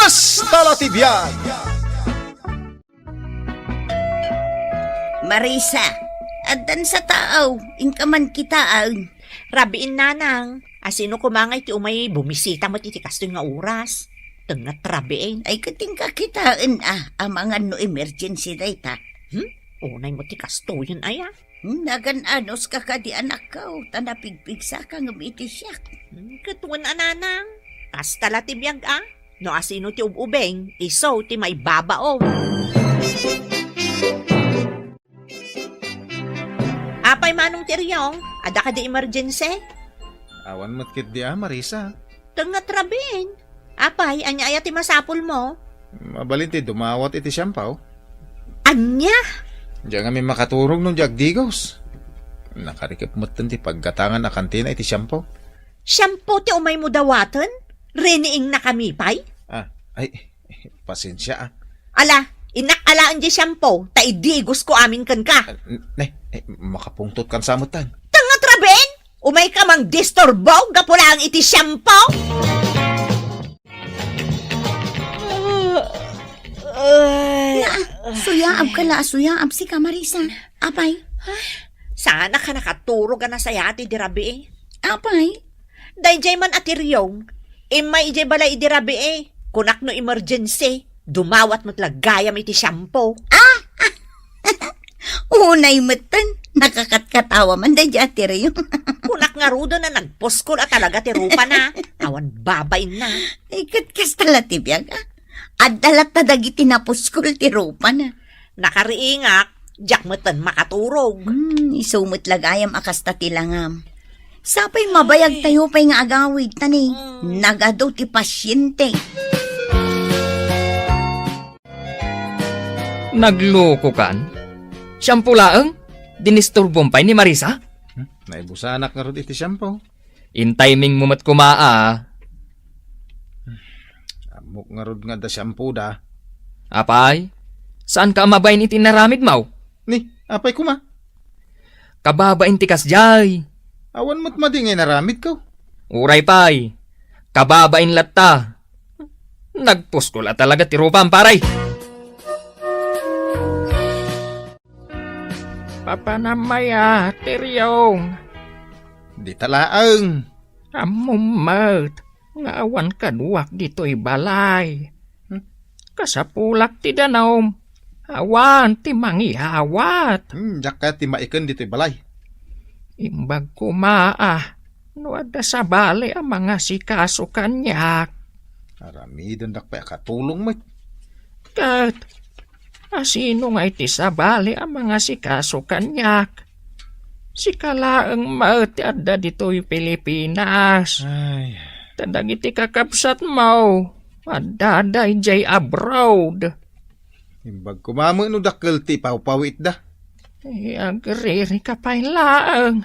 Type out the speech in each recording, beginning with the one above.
Kasta Latibiyag! Marisa, adan sa tao, ingkaman kitaan. Rabiin nanang, asino kumangay ti umay bumisita mo ti kasto nga oras. Tengat rabiin. Ay kating kakitaan amangan no emergency data. Unay mo ti kasto yun aya. Nagan anos ka di anak ka, tanapigpigsa ka ng itisyak. Katuan nanang, kasta latibiyag No asino ti ububeng, iso ti may babaom. Apay manong ti riyong, ada ka di emergency? Awan mo't kit di Marisa. Tengat rabiin. Apay, anya aya ti masapul mo? Mabalinti, dumawat iti siyampaw. Anya? Diyan kami makaturog nung jagdigos. Nakarikip mo't ti paggatangan na kantina iti siyampaw. Shampoo ti umay mo dawatan? Riniing na kami, pay? Ay, pasensya Ala, inakalaan di shampoo, taidigos ko amin kan ka. makapungtot kan samutan. Tangat rabin? Umay ka mang disturbo, gapula ang iti shampoo? Suyaab ka la, suyaab si ka Marisa. Apay? Sana ka nakaturog na sa yati di rabi Apay? Dayjay man atiryong, imay ijay balay di rabi kunak no emergency, dumawat mo't lagayam iti shampoo. Unay matan, nakakatkatawa man da jatira yung. Kunak nga rudo na nagposkol at talaga ti rupa na, awan babain na. Ikat kasta latibiyag Adalat na dagiti napuskol ti rupa na. Nakariingak, jak mo'tan makaturog. Isumot lagayam akasta tilangam. Sapay mabayag tayo pa'y nga agawid tani. Nagado ti pasyente. Nagloko kan? Shampoo laeng? Dinisturbong pa'y ni Marisa? Naibusanak nga rin iti siyampaw. In timing mo mat kumaa. Amok nga rin nga da shampoo da. Apay, saan ka amabayin iti naramid mau? Ni, apay kuma. Kababain ti kasjay. Awan mo't madingay naramid ko. Uray pay, kababain latta. Nagpuskula talaga ti rupa ang paray. Papanamaya, tiryong. Di talaang. Amumat, nga awan kaduak dito'y balay. Kasapulak ti danom, awan ti mangihawat. Jaka ti maiken dito'y balay. Imbag kumaa, no ada sa bali ang mga sikaso kanyak. Aramidon dakpay katulong mo. Kat, asino nga iti sa bali ang mga sikaso kanyak. Sikalaang maati adda dito'y Pilipinas. Ay, Tadag iti kakapsat mo, adda jay abroad. imbag kumamo no dakkel ti pawpawit da. Agriri ka pa'y laang.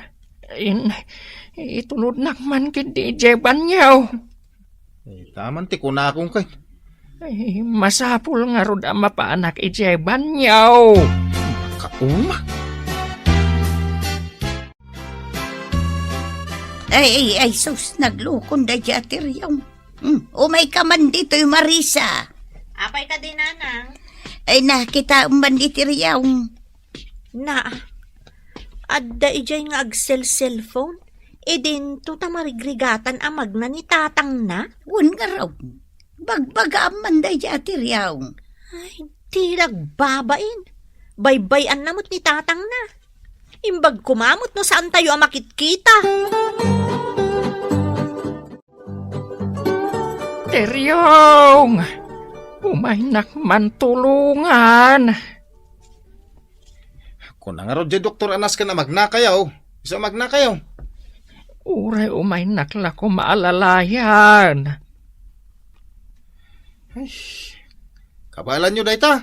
Itulod nakman kiti jeban niyaw. Taman ti kunakong kay. Masapul nga rod ang mapaanak ijeban niyaw. Kauma. Ay, sus, naglukon da jatira yung. Umay ka man dito yung Marisa. Apay ka din, nanang. Ay nakita man dito yung. Na, adda ijay nga cellphone. E din, tuta marigrigatan amag na ni tatang na. Wun nga raw. Bagbaga man da jatira yung. Ay, di nagbabain. Baybayan namot ni tatang na. Imbag kumamot no saan tayo ang makitkita. Teryong! Umainak man tulungan. Kung nga ro Dr. Anas ka na magnakayaw. Isa magnakayaw. Uray umainak la ko maalalayan. Ay, kabalan nyo da ita.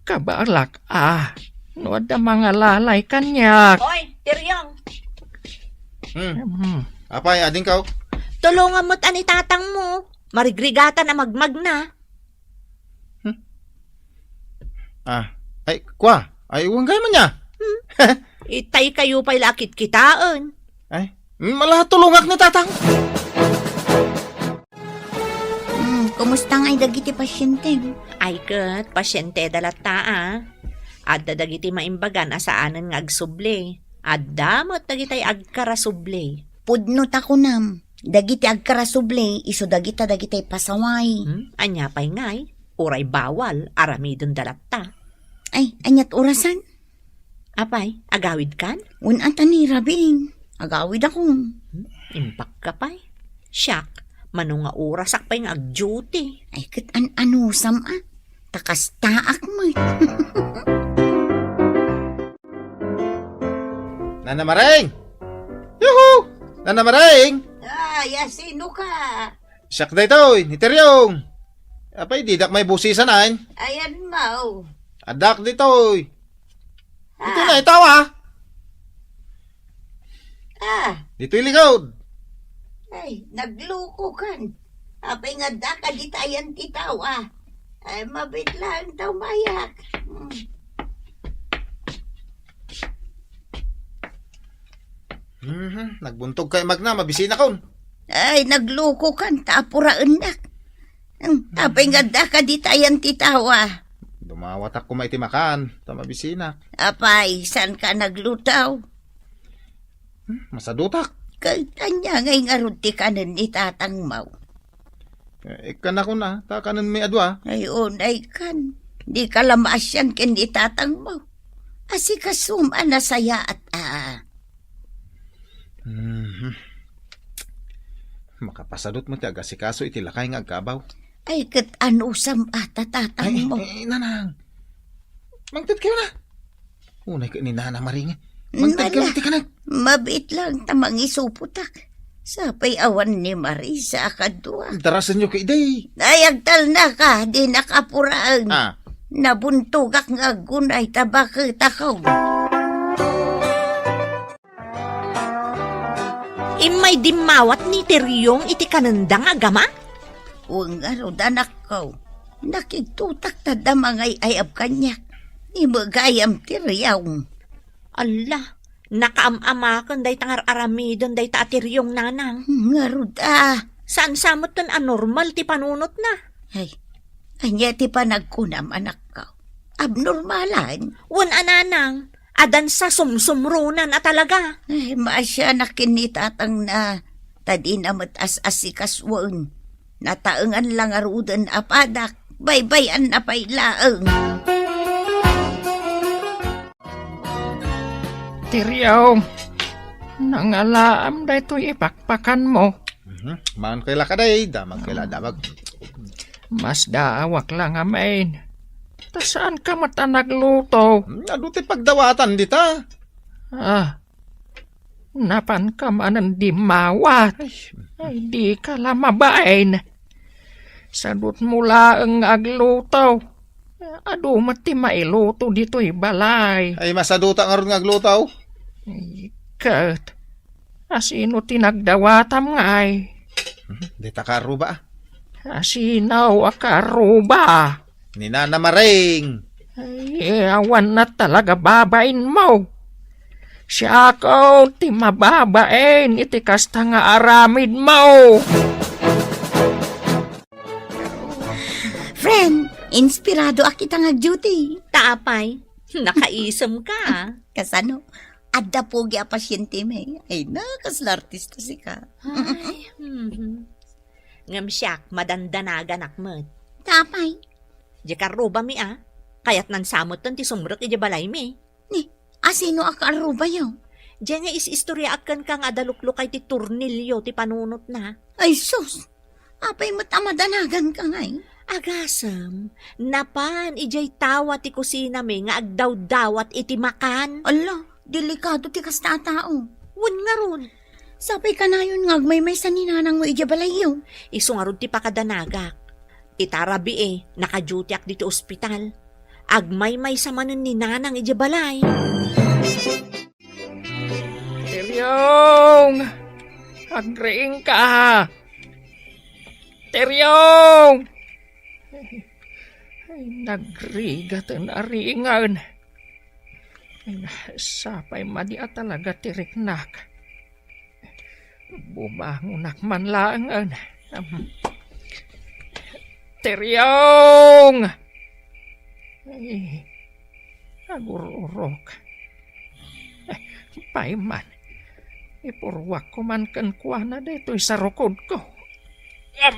Kabalak no ada mga lalay kanyak. Hoy, Tiryong. Apay, ading ka. Tulungan mo't ani tatang mo. Marigrigatan na magmag na. Ay, kwa. Ay, uwang man niya. Itay kayo pa'y lakit kitaan. Ay, malahat tulungak ni tatang. Kumusta nga'y dagiti pasyente? Ay kat, pasyente dalata Adda dagiti maimbagan asaanan nga agsuble. Adda mo't dagitay agkarasuble. Pudnot ako nam. Dagiti agkarasuble, iso dagitay pasaway. Anya pa'y ngay, uray bawal, aramidon dalata. Ay, anyat orasan? Apay, agawid kan? Unatan ni Rabing. Agawid ako. Impak ka pa'y. Siyak, manong nga oras akpay nga ag-duty. Ay, kat anusam takas taak mo. Nana Maring! Yuhu! Nana Maring! Sino ka? Siyak da ito, ni Teryong. Apay, didak may busisan ayn. Ayan mo. Adak dito. Dito na, itaw Dito iligod. Ay, nagluko kan. Apay nga da ka di tayan titaw Ay, mabit lang daw mayak. Nagbuntog kay Magna, mabisina kon. Ay, nagluko kan, tapuraan nak. Apay nga da ka di tayan titaw Dumawatak ko maitimakan, ta mabisina. Apay, saan ka naglutaw? Masadutak. Kay tanya ngay nga ruti kanan ni tatang mau. Ikan ako na, takanan may adwa. Ay, unay kan. Di ka lamasyan ken di tatang mau. Asi ka suma na saya at Makapasadot mo ti agasikaso iti lakay nga agkabaw. Ay, kat anusam tatang mo. Nanang. Mangtid kayo na. Unay ka ni Nana Maring. Mangtid kayo ti kanag. Mabit lang tamang isuputak. Sapay awan ni Marisa akadwa. Darasan nyo kay day. Ay, agtal na ka, di nakapuraan. Ah, Nabuntugak nga gunay tabakit ako. Imay dimawat ni Teryong iti kanandang agama? Uwang danak ko. Nakitutak ta damangay ayab kanyak. Ni magayam tiriyaw. Ala, nakaamamakan day tangar aramidon day ta Teryong nanang. Ngaruda. Saan samot ton anormal ti panunot na? Ay, anya ti pa nagkunam anak ko. Abnormalan. Wan ananang, adan sa sumsumrunan at talaga. Ay, maasya na kinitatang na tadi na matas-asikaswan. Nataengan lang arudan apadak. Baybayan na pailaeng. Tiryong, nangalaam da ito ipakpakan mo. man kaila ka day, damag kaila damag. Mas daawak lang amain. Ta saan ka mata nagluto? Aduti pagdawatan dita. Napan ka manan di mawat. Ay di ka lamabain. Sadut mula ang agluto. Adu mati mailuto dito'y balay. Ay masaduta nga ron nga glutaw. Kat, asino tinagdawatam ngay. Dita ka aruba. Asinaw akaruba. Ni Nana Maring. Ay, awan na talaga babain mo. Siya ako ti mababain iti kasta nga aramid mo. Friend, inspirado akita nga duty. Tapay, nakaisam ka. Kasano? Adda pogi a pasyente may. Ay na, kasla artista si ka. Ay, ngam siyak, madandanagan akmet. Tapay. Di karuba mi kayat nan samot ton ti sumrot iti balay mi. Ni, asino akaruba yaw? Di nga is-istorya akan ka nga daluklukay ti turnilyo ti panunot na. Ay sus, apay matamadanagan ka ngay. Agasam, napan ijay tawa ti kusina mi nga agdaw-dawat iti makan. Ala, delikado ti kasta tao. Wan nga ron. Sapay ka na yun ngagmay may saninanang mo ijabalay yaw. Isu nga ron ti pakadanagak. Itarabi naka-duty ak dito ospital. Agmay-may sa manon ni nanang ijabalay. Teryong! Agreing ka! Teryong! Ay, nagrigat ang aringan. Ay, sapay madia talaga tiriknak. Bumangunak man langan. Tiryong! Ay, agururok. Ay, paiman. Ipurwak ko man kan kuana dito'y sa rukod ko. Ay!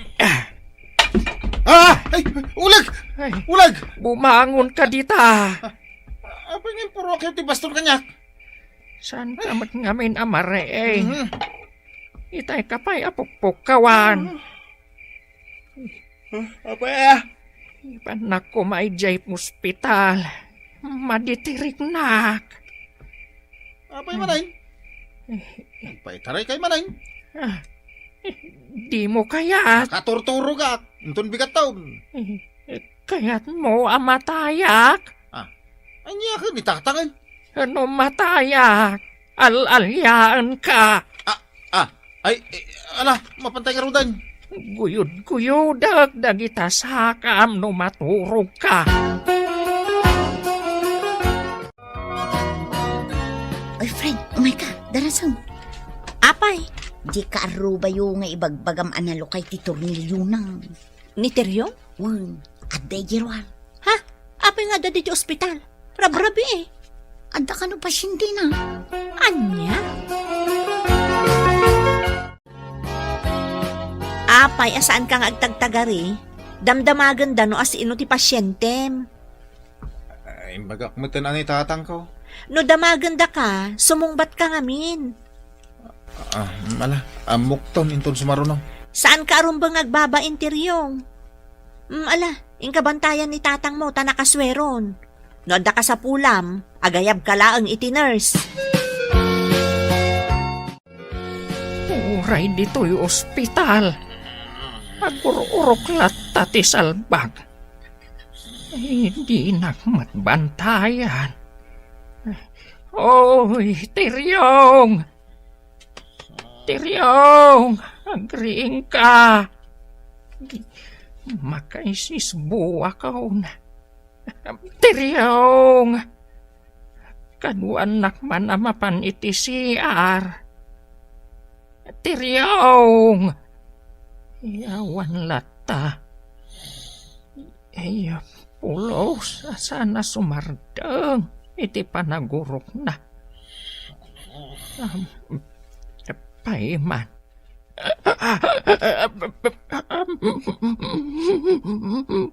Ulag! Ay, Ulag! bumangon ka dita. Apa yung purok yung tibaston kanyak? Saan ka ngamin amare eh? Mhm. Itay ka pa'y apukpukawan. Apa ya? Panak ko may jayp hospital. Maditirik nak. Apa yung manayin? Paitaray kay manayin. Ah, di mo kayat. Katurturo ka. Untun bigat taon. Kayat mo amatayak. Anya ka nitatangin. Ano matayak? Al-alyaan ka. Ay, ala, mapantay ka rudan. Guyod-guyudag dagita sakam no maturog ka. Oy, friend, oh my God, darasang. Apay, Di ka aruba yung nga ibagbagam analo kay ti Tornilyo nang. ni Tiryong? Wan, aday girwal. Ha? Apay nga dadi di ospital. Rabrabi eh. Ada ka no pasyente na. Anya? Apay, asaan ka nga agtagtagari? Damdamagan da no as ino ti pasyentem. Ay, bagak mo tan ani tatang ko. No damagan da ka, sumungbat ka ngamin. Mala, amukton inton sumarunong. Saan ka arumbang agbabain Tiryong? Ala, ingkabantayan ni tatang mo, tanakasweron. No adda ka sa pulam, agayab ka laang iti nurse. Uray dito'y ospital. Agururok lata ti salbag. Hindi nakmatbantayan. Oy, Tiryong! Tiryong! Agriing ka! Makaisis buwa ka na. Tiryong! Kaduan nakman amapan iti siar. Tiryong! Iyawan lata. Iya pulos sana sumardeng iti panagurok na. Paiman.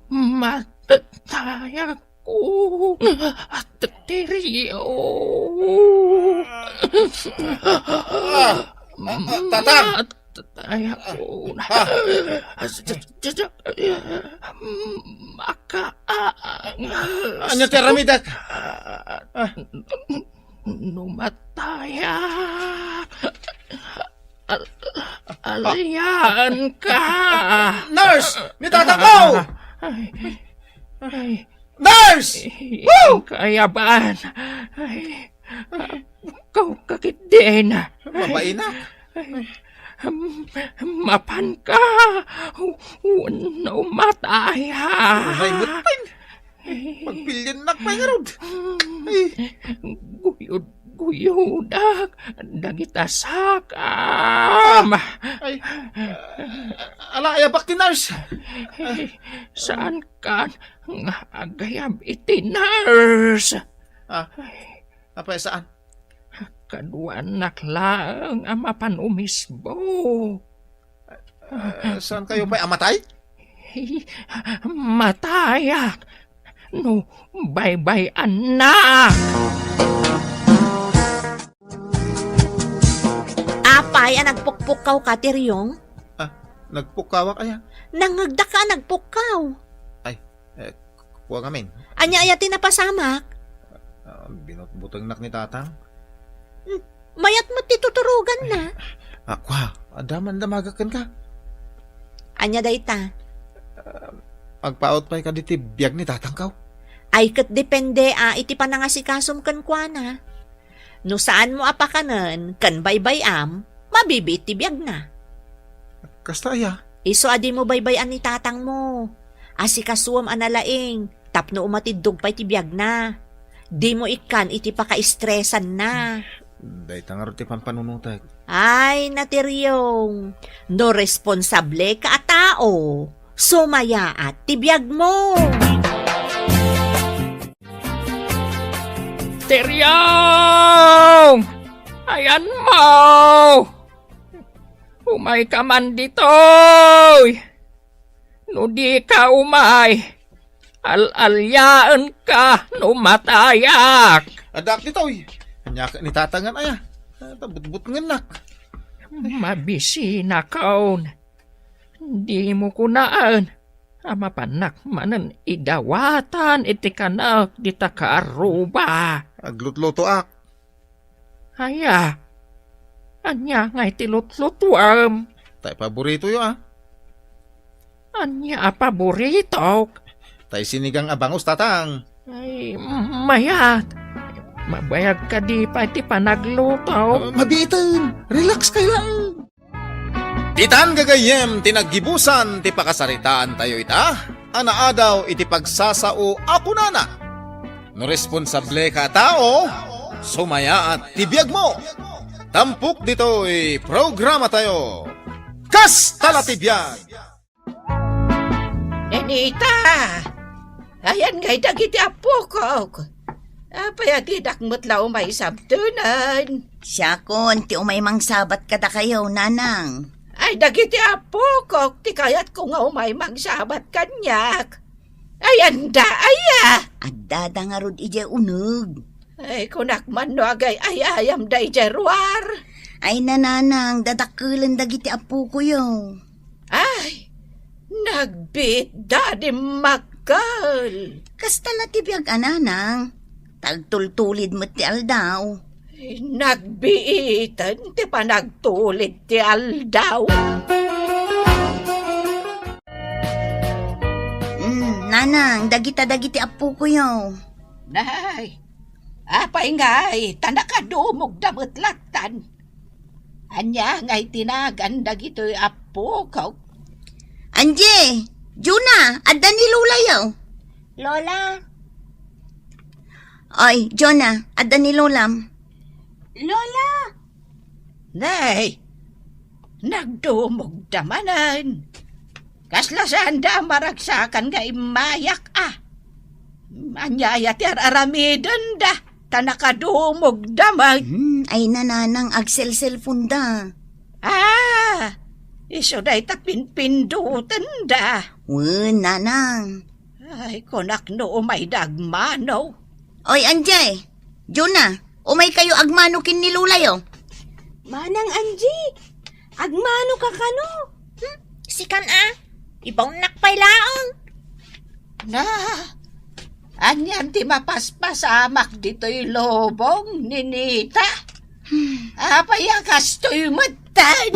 Mataya ko. Tirio. Tatang! Mataya ko. Anya ti ramidak? Numataya. Alayan ka. Nurse! Ni tatang ko! Ay, Nurse! Woo! Kayaban. Ay, kau kakit din. Babae na. Mapan ka. Numataya. Uray mo't pain. Magpilyan nak pa nga rod. Guyudag. Dagita sakam. Ay. Ala, ayabak ti nurse. Saan ka nga agayab iti nurse? Apa saan? Kaduan naklang amapan umisbo. Saan kayo pa amatay? Matayak. No, bye-bye anak. Apay, nagpukpukaw ka Tiryong? Nagpukawak aya. Nangagda ka, nagpukaw. Kuha ngamin. Anya ayatin na pasamak. Binutbutang nak ni tatang. Mayat mo tituturugan na. Kuha, adaman damagakan ka. Anya dayta. Magpaot pa ka diti biyag ni tatang ka. Ay kat depende iti panangasikasom kan kuana. No saan mo apakanan, kan baybay mabibit ti biyag na. Kasta aya. Iso adi mo baybayan ni tatang mo. Asikasuam analaing, tapno umatidog pa iti biyag na. Di mo ikan iti paka-estresan na. Day tangar ti pampanunutag. Ay, Natiryong, no responsable ka a tao. Sumaya at tibiyag mo. Tiryong! Ayan mo! Umay ka man dito! No di ka umay, al-alyaan ka no matayak. Adak dito, Anya ka ni tatangan aya. Tabut-but ngenak. Mabisi na kaon. Di mo kunaan. Ama panak manen idawatan iti kanak di takaaruba. Aglut-luto ak. Aya. Anya ngay tilutlutuam. Tay paborito yo Anya paborito. Tay sinigang abangos tatang. Ay, mayat. Mabayag ka di pa iti panagluto. Mabiitan. Relax kayo lang. Titan gagayem tinaggibusan ti pakasaritaan tayo ita. Anaadaw iti pagsasao ako nana. No responsable ka tao, sumaya at tibiyag mo. Tampok dito'y programa tayo. Kastala tibiyag! Nenita, ayan ngay dagiti apo ko. Apay atidak mutla umay sabtunan. Siya kon, ti umay mang sabat kada kayo, nanang. Ay dagiti apo ko, ti kayat ko nga umay magsabat kanyak. Ayan da, aya. At dada nga rod ije unug. Ay kunak man no agay ayayam da ijerwar. Ay nananang, dadakulan dagiti apo ko yo. Ay, nagbit dadi makal. Kasta na tibiyag ananang. Tagtultulid mo ti aldaw. Ay, nagbiitan ti panagtulid ti aldaw. Nanang, dagiti apo ko yo. Nay, apay ngay, tanakadumog damot latan. Anya ngay tinagan dagito'y apo ko. Anje, Juna, adda ni Lola yo. Lola, Ay, Jona, adda ni Lolam. Lola, Nay, nagdumog damanan. Kaslasan da maragsakan nga imayak Anyaya ti aramidan da, tanakadumog daman. Ay nananang agsel-cellphone da. Iso day tapinpindutan da. Nanang. Ay, kunak no umay dagmano. Oy, Anje, Juna, umay kayo agmano kin ni Lola yo. Manang Angie, agmano ka kano? Sikan ibang nakpailaong. Na, anyan ti mapaspasamak dito'y lobong, ninita. Apayakas to'y matan.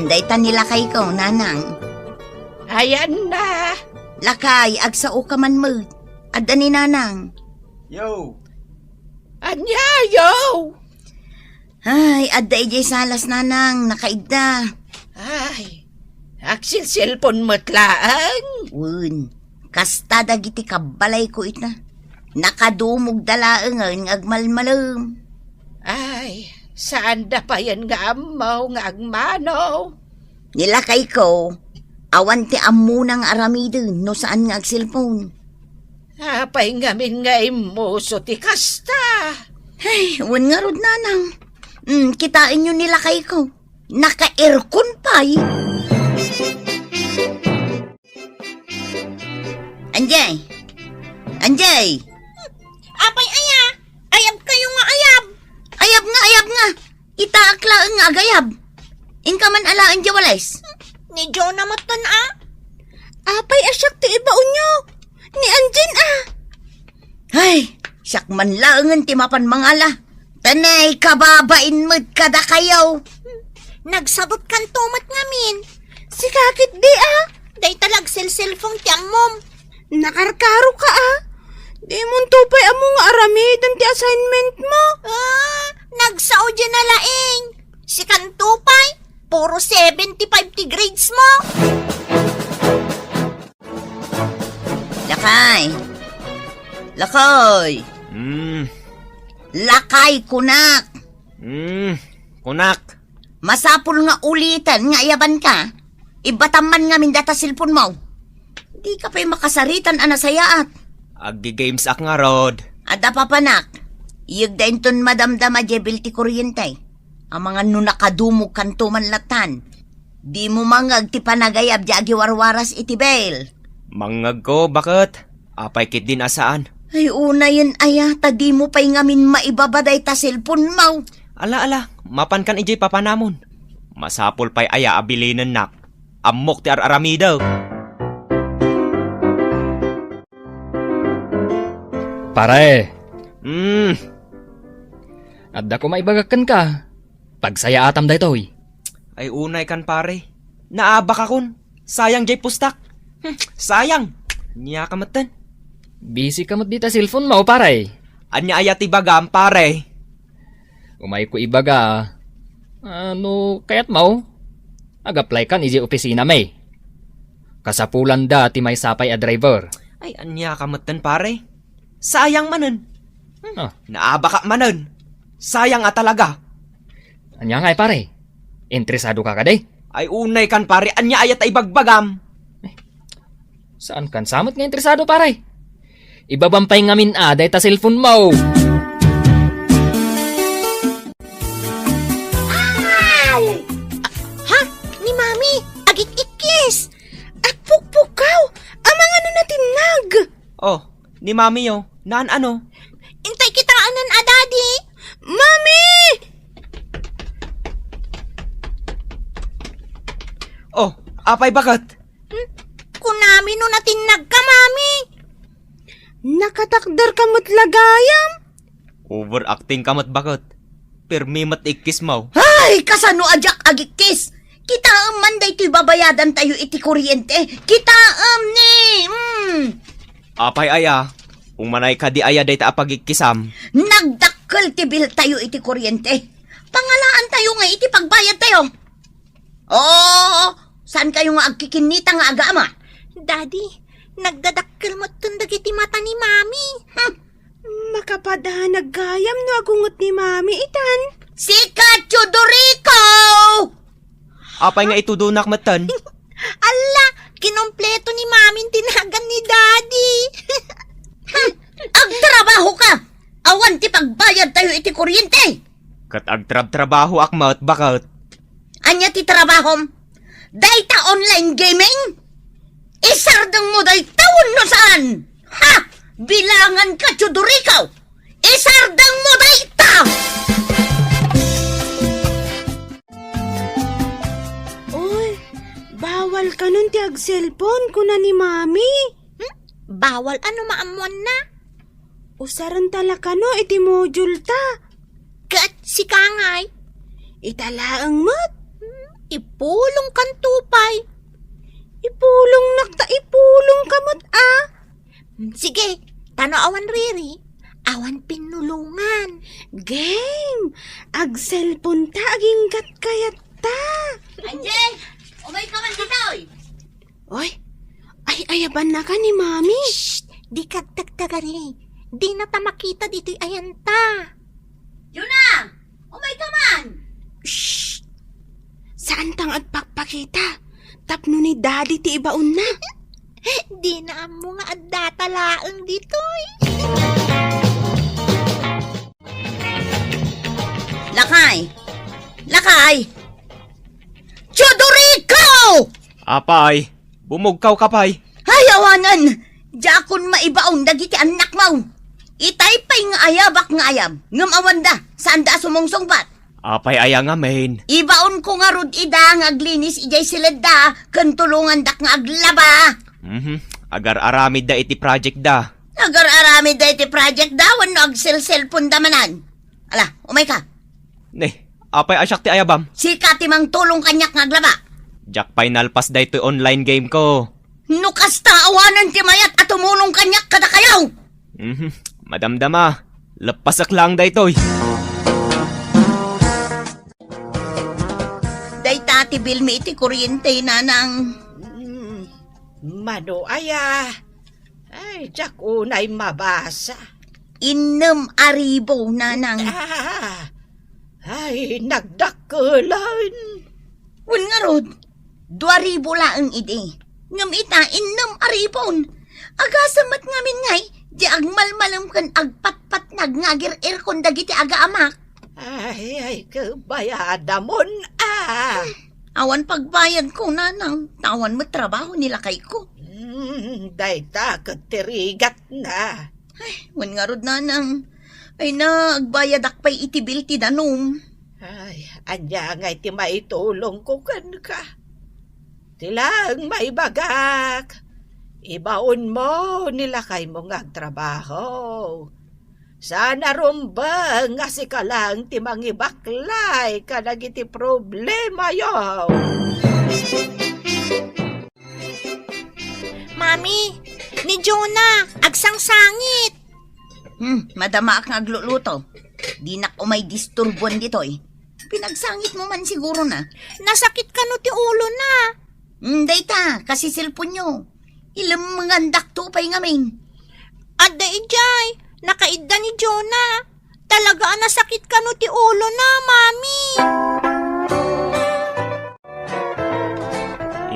Dayta nilakay ko, nanang. Ayan na. Lakay, agsao ka man mo. Adda ni nanang. Yo! Anyayo. Ay, adda ijay salas nanang, nakaidda. Ay, aksil-silpon matlaan. Kasta dagiti kabalay ko ita. Nakadumog dalaangan agmalmalam. Ay, saan da pa yan nga amaw nga agmano? Nilakay ko, awan ti amunang aramidin no saan nga agsilpon. Apay ngamin nga imuso ti kasta. Ay, nga rod nanang. Kitain nyo nilakay ko. Naka-aircon pa'y. Anjay! Anjay! Apay ayab kayo nga ayab. Ayab nga! Itaaklaan nga agayab. Inka man alaan di walis. Ni Jonah matan Apay asyak ti ibaon nyo. Ni Anjen Ay, siyak man laangan ti mapan mangala. Tanay kababain mo't kada kayaw. Nagsabot kan tumat ngamin. Si kakit di Day talag cellphone ti amom. Nakarkaro ka Di mo tupay amo nga aramidan ti assignment mo. Nagsao dyan na laing. Si kan tupay, puro 75 ti grades mo. Lakay! Lakay, kunak! Kunak. Masapul nga ulitan nga ayaban ka. Ibataman nga min data cellphone mo. Di ka pa'y makasaritan anasayaat. Agdi-games ak nga, Rod. Ada papanak. Iyag da inton madamdama jebil ti kuryente. Ang mga nunakadumog kanto man latan. Di mo mangag ti panagayab di agiwarwaras iti bel. Mangag ko, bakit? Apay kit din asaan. Ay una yun aya, tadi mo pa'y ngamin maibabaday ta cellphone mo. Ala, mapan kan ijay papanamon. Masapol pa'y aya abilinan nak. Amok ti aramidaw. Pare, Hmm, adda ko maibagakan ka. Pagsaya atam da ito'y. ay unay kan pare. Naabak akon. Sayang jay pustak. Sayang. Niya kamatan. Busy ka mat dita cellphone mo, pare. Anya aya ti bagam, pare. Umay ko ibaga. Ano, kayat mo? Ag-apply kan iji opisina may. Kasapulan da ti may sapay a driver. Ay, anya kamatan, pare. Sayang manen. Ah, Naabak ka manen. Sayang nga talaga. anya nga pare. Interesado ka kaday? Ay unay kan pare. Anya aya ta ibagbagam. Saan kan samot nga interesado pare? Ibabampay ngamin aday ta cellphone mo. Ha? Ni Mami, agik-ikis. At pukpukaw, ang mga natinag. Oh, ni mami yo. Naan ano? Intay kitaanan a Daddy. Mami! Oh, apay bakit? Kunami no natinag ka, Mami. Nakatakdar ka mo't lagayam. Overacting kamat bakit? Permi mat ikis mo. Ay, kasano ajak agikis? Kita manday to'y babayadan tayo iti kuryente. Kita ni. Apay aya. Umanay ka di aya day ta apagikisam. Nagdakkel ti bill tayo iti kuryente. Pangalaan tayo nga iti pagbayad tayo. Oo, saan kayo nga agkikinita nga agama? Daddy, nagdadakkel mo't tundag iti mata ni Mami. Makapada naggayam no agungot ni Mami itan. Sika Chudorico! Apay nga itudunak matan. Ala, kinompleto ni Mami tinagan ni Daddy. Agtrabaho ka! Awan ti pagbayad tayo iti kuryente! Kat agtrab-trabaho akmat bakit? Anya ti trabahom? Dayta online gaming? Isardang mo day taon no saan? Ha! Bilangan ka, Chudorico! Isardang mo dayta! Uy, bawal ka nun ti ag-cellphone kuna ni Mami. Bawal ano maamuan na? Usaran tala ka no iti module ta. Kat si Kangay. Italaang mat. Ipulong kan tupay. Ipulong nakta ipulong kamot Sige, tano awan riri. Awan pinulungan. Game! Ag-cellphone ta aginggat kayat ta. Anjay! Umay ka man dito! Oy, ay ayaban na ka ni Mami. Shh! Di kagtagtagari. Di na ta makita dito'y ayan ta. Yuna! Umay ka man! Shh! Saan tang agpakpakita? Tapno ni Daddy ti ibaon na. Di na mo nga addatalaang dito'y. Lakay! Lakay! Chudorico! Apay, bumugkaw kapay. Hayawanan! Jakon maibaon dagiti anak mo. Itay pa'y nga ayabak nga ayab. Ngam awanda, saan da sumungsong bat? Apay aya nga main. Ibaon ko nga rod ida nga aglinis ijay silid da. Kantulungan dak nga aglaba. Agar aramid da iti project da. Nagar-arami da iti project dawan no ag-cellphone damanan. Ala, umay ka. Ne, apay asyak ti ayabam. Si katimang tulong kanyak nga aglaba. Jack pay nalpas da ito online game ko. Nukas taawanan ti mayat at tumulong kanyak kada kayaw. Madamdama, lapasak lang da ito'y. Day tati bilmi iti kuryente nanang. Mano aya. Ay, jak unay mabasa. Inem aribo nanang. Ay, nagdakulan. Wan nga rod, 2,000 laang idi. Ngam ita, innam aripon. Agasamat ngamin ngay, di agmalmalam kan agpatpat nagnagir aircon dagiti aga amak. Ay, kabayada mon Awan pagbayad ko nanang, tawan mo trabaho nila kay ko. Dayta, katirigat na. Wan nga rod nanang, ay nagbayad akpay itibil ti danom. Ay, anya nga iti maitulong ko kan ka. Tilang may bagak. Ibaon mo nila kay mong agtrabaho. Sana rumba nga si kalang ti mangibaklay kanag iti problema yo. Mami, ni Jonah, agsangsangit. Madama ak nagluluto. Di na ko may disturbon dito eh. Pinagsangit mo man siguro na. Nasakit ka no ti ulo na. Dayta, kasi cellphone nyo. Ilang mga dakto pa'y ngamin. Adda ijay, nakaidda ni Jonah. Talaga nasakit ka no ti ulo na, Mami.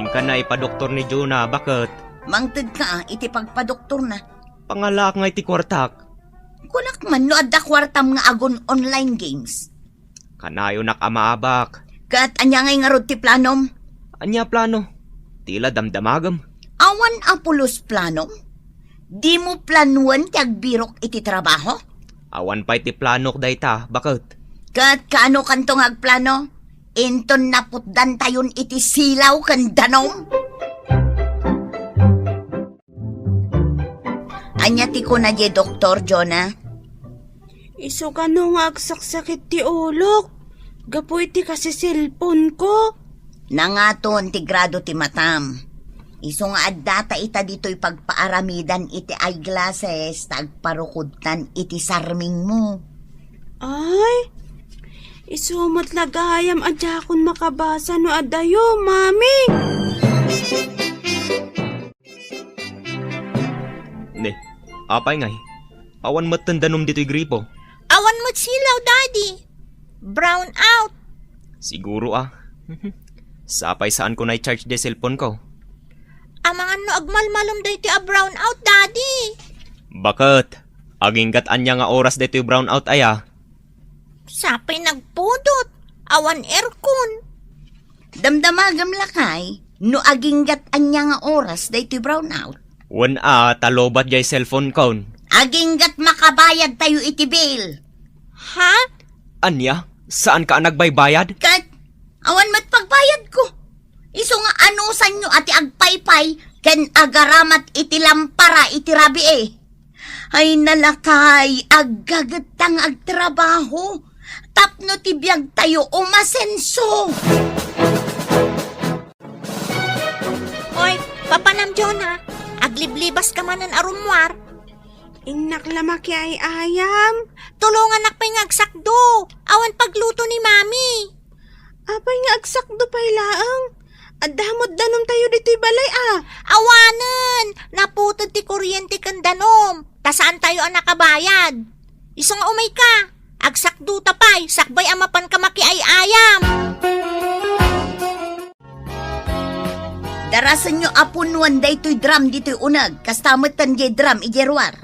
Ingka na ipadoktor ni Jonah, bakit? Mangtid ka, iti pagpadoktor na. Pangalak nga iti kwartak. Kunak man no adda kwartam nga agon online games. Kanayo nakamaabak. Kat anya ngay nga rod ti planom. Anya plano? Tila damdamagam. Awan apulos planom. Di mo planuan ti agbirok iti trabaho? Awan pa iti planok dayta, bakit? Kat kaano kantong agplano? Inton naputdan tayon iti silaw kan danom. Anya ti ko na je Dr. Jonah. Iso ka no nga agsaksakit ti ulok. Gapoy ti kasi cellphone ko. Nangaton ti grado ti matam. Iso nga addata ita dito'y pagpaaramidan iti eyeglasses tagparukudan iti sarming mo. Ay, isumot lagayam adya kun makabasa no adayo, Mami. Ne, apay ngay. Awan matandanom dito'y gripo. Awan mo't silaw, Daddy. Brown out. Siguro Sapay saan ko na-charge de cellphone ko. Amangan no agmalmalom da iti a brown out, Daddy. Bakit? Aginggat anya nga oras dito yung brown out aya. Sapay nagpudot. Awan aircon. Damdamagam lakay, no aginggat anya nga oras daytoy brownout. Wan talobat jay cellphone ko. Aginggat makabayad tayo iti bill. Ha? Anya? Saan ka nagbaybayad? Kat, awan mat pagbayad ko. Iso nga anusan nyo ati agpaypay, ken agaramat iti lampara iti rabi eh. Ay nalakay, aggagatang agtrabaho. Tapno ti biyag tayo umasenso. Oy, papanam Jonah. Agliblibas ka man ang arumwar. Inak lamaki ay ayam. Tulungan akpay nga agsakdo. Awan pagluto ni Mami. Apay nga agsakdo pay laang. Adamot danom tayo dito'y balay Awanan! Naputod ti kuryente kan danom. Tasaan tayo ang nakabayad? Iso nga umay ka. Agsakdo tapay. Sakbay amapan ka maki ay ayam. Darasan nyo apunuan daytoy drum dito'y unag, kastamatan jay drum ijerwar.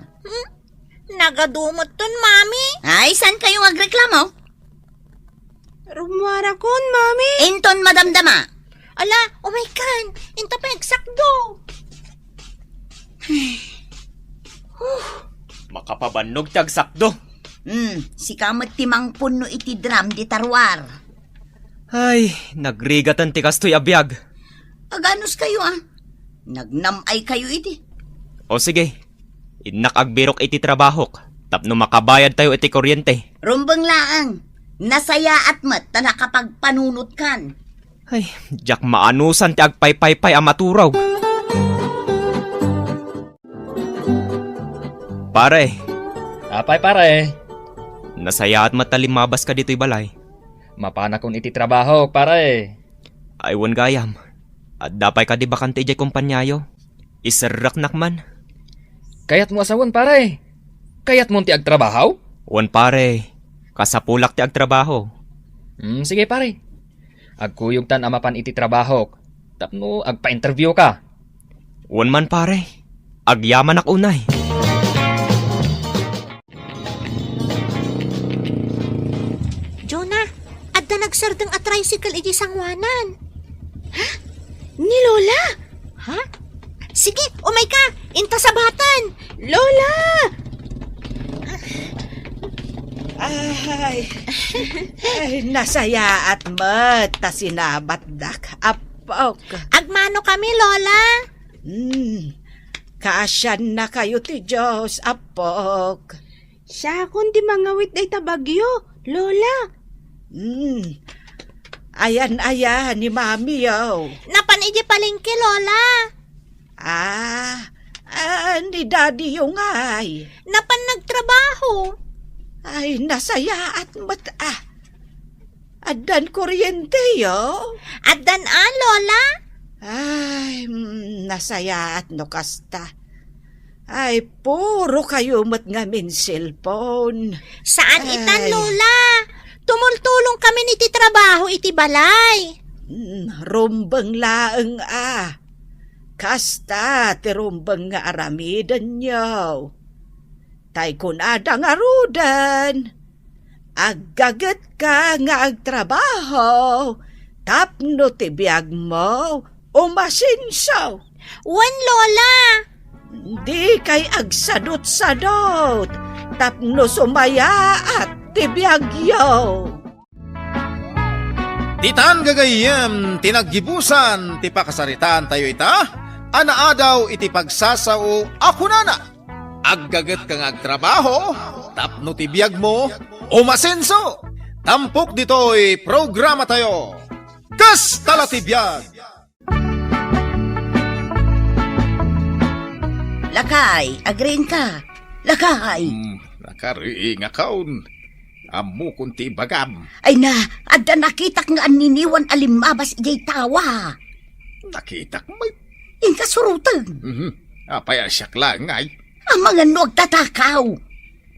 Nagadumot ton, Mami. Ay, saan kayo agreklamo? Rumwara kon, Mami. Inton madamdama. Ala, umay kan. Inta pa agsakdo. Makapabannog tiyag sakdo. Si kamat timang puno iti drum di tarwar. Ay, nagrigatan ti kastoy abiyag. Aganos kayo Nagnamay kayo iti. O sige, inakagbirok iti trabahok. Tapno makabayad tayo iti kuryente. Rumbang laang. Nasaya at mat na nakapagpanunot kan. Ay, jak maanusan ti agpaypaypay amaturaw. Pare, Apay pare, nasaya at matalimabas ka dito'y balay. mapana kon iti trabaho pare. Aywan gayam. At dapay ka di bakante jay kumpanyayo. Isarak nakman. Kayat mo asawan pare. Kayat mo ti agtrabaho? Wan pare, kasapulak ti agtrabaho. Sige pare. Agkuyog tan amapan iti trabaho. Tapno agpa-interview ka. Wan man pare, agyaman ak unay. Jonah, adda nagsardang a tricycle iti sangwanan. Ni Lola! Ha? Sige, umay ka! Inta sa batan! Lola! Ay, nasaya at mata sinabatdak. Apok. Agmano kami, Lola? Kaasyan na kayo ti Diyos, apok. Siya kundi mangawit ay tabagyo, Lola. Ayan ni Mami yo. Napan iti palengke, Lola? Ni Daddy yung ay. Napan nagtrabaho? Ay, nasaya at mata. Adan kuryente yo. Addan Lola? Ay, nasaya at no kasta. Ay, puro kayo mat ngamin cellphone. Saan Ay. itan, Lola? Tumultulong kami iti trabaho iti balay. Rumbang laeng Kasta, ti rumbang nga aramidan nyo. Tay kunada nga rudan. Aggagat ka nga agtrabaho. Tapno ti biyag mo, umasinsaw. Wan, Lola? Di kay agsadot-sadot. Tapno sumaya at ti biyag yo. Ditan gagayem, tinaggibusan, ti pakasaritaan tayo ita, anaadaw iti pagsasao ako nana. Aggagat kang agtrabaho, tapno ti biyag mo, umasenso. Tampok dito'y programa tayo. Kas tala ti biyag. Lakay, agrin ka. Lakay. Nakariing akaon. Amo kunti bagam. Ay na, adda nakitak nga aniniwan alimabas ijay tawa. Nakita ko may... Inka surutan. Apaya siyak lang ay. Ang mga nuwag tatakaw.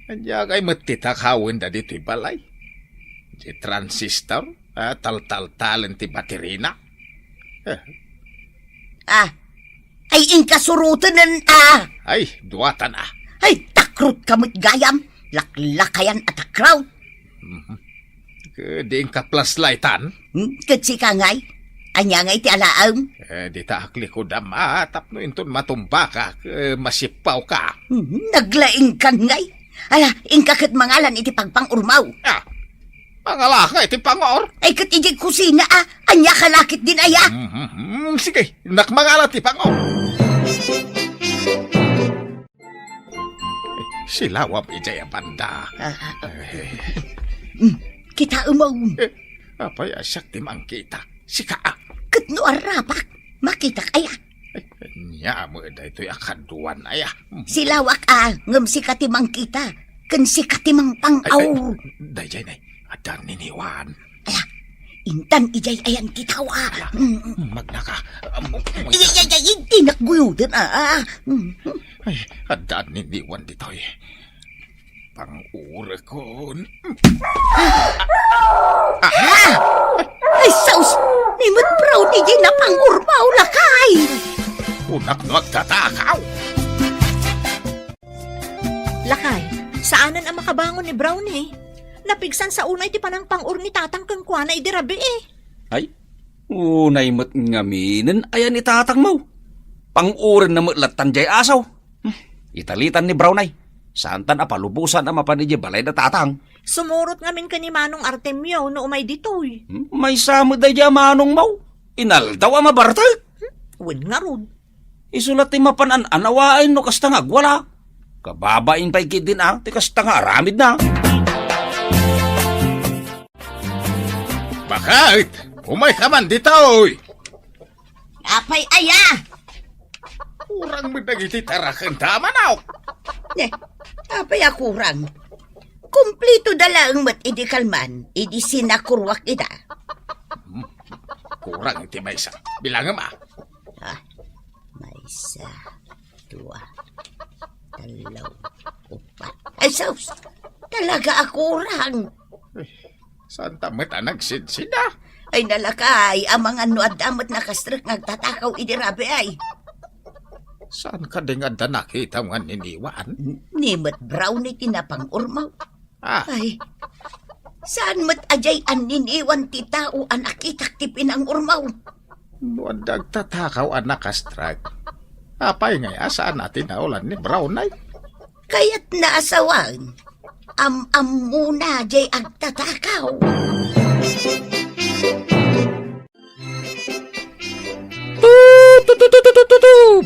Kanya kay matitakawin da dito'y balay. Di transistor, tal-tal-talen ti baterina. Ay inka surutan Ay, duwatan Ay takrut kamot gayam. Laklakayan at akraw. Di ka plus lightan. Katsi ka ngay. Anya ngay ti alaam. Di ta akli ko dama, tapno inton matumba ka, masipaw ka. Naglaing kan ngay. Ala, ingkakit mangalan iti pagpangurmaw. Pangala ka iti pangor. Ay kat iti kusina anya kalakit din aya. Sige, nakmangala ti pangor. Silawap ijay banda. Kita umaw. Apay asyak ti mangkita. Sika Katno arapak. Makita kaya. Nya mo da ito'y akaduan aya. Silawak ngam si katimang kita. Kan si katimang pangaw. Dayjay na, adan niniwan. Intan ijay ayan titawa. Magnaka. Iyay, tinakguyudan Ay, adan niniwan dito'y. Pang-ura ko. Ay, saus! Nimot proud ijay na pangurmaw lakay. Unak magtatakaw. Lakay, saanan ang makabangon ni Brownie? Napigsan sa unay ti panang pang-ur ni tatang kang kuwana idirabi Ay, unay mat ngaminin ayan ni tatang mo. Pang-urin na matlatan jay asaw. Italitan ni Brown ay. Santan apalubusan na mapanidya balay na tatang. Sumurot ngamin ka ni Manong Artemio no umay ditoy. May samod na dya manong mo. Inaldaw ang mabartal. Win nga rod. Isulat ti mapanan anawain no kastangag wala. Kababain pa'y kidin ti kastanga aramid na. Bakit? Umay ka man dito'y. Apay aya! Kurang mo nagititarakan tama na. Apay akurang. Kumplito dala ang mat idi kalman, idi sinakurwak ida. Kurang iti may isa. Bilang ma. May isa, dua, dalaw, upat. Ay, saus! Talaga akurang. Saan tamat nagsidsida? Ay nalakay, ang mga nuad-amot na kastrak nagtatakaw idirabe ay. Saan ka din nga nakita nga niniwan? Nimot brownie tinapang urmaw. Ah, Ay, saan mat ajay an niniwan ti tao an akitak ti pinang urmaw? buwan dagtatakaw ang nakastrag. Apay nga, saan natin naulan ni Brown ay? Kaya't naasawan, am muna jay agtatakaw.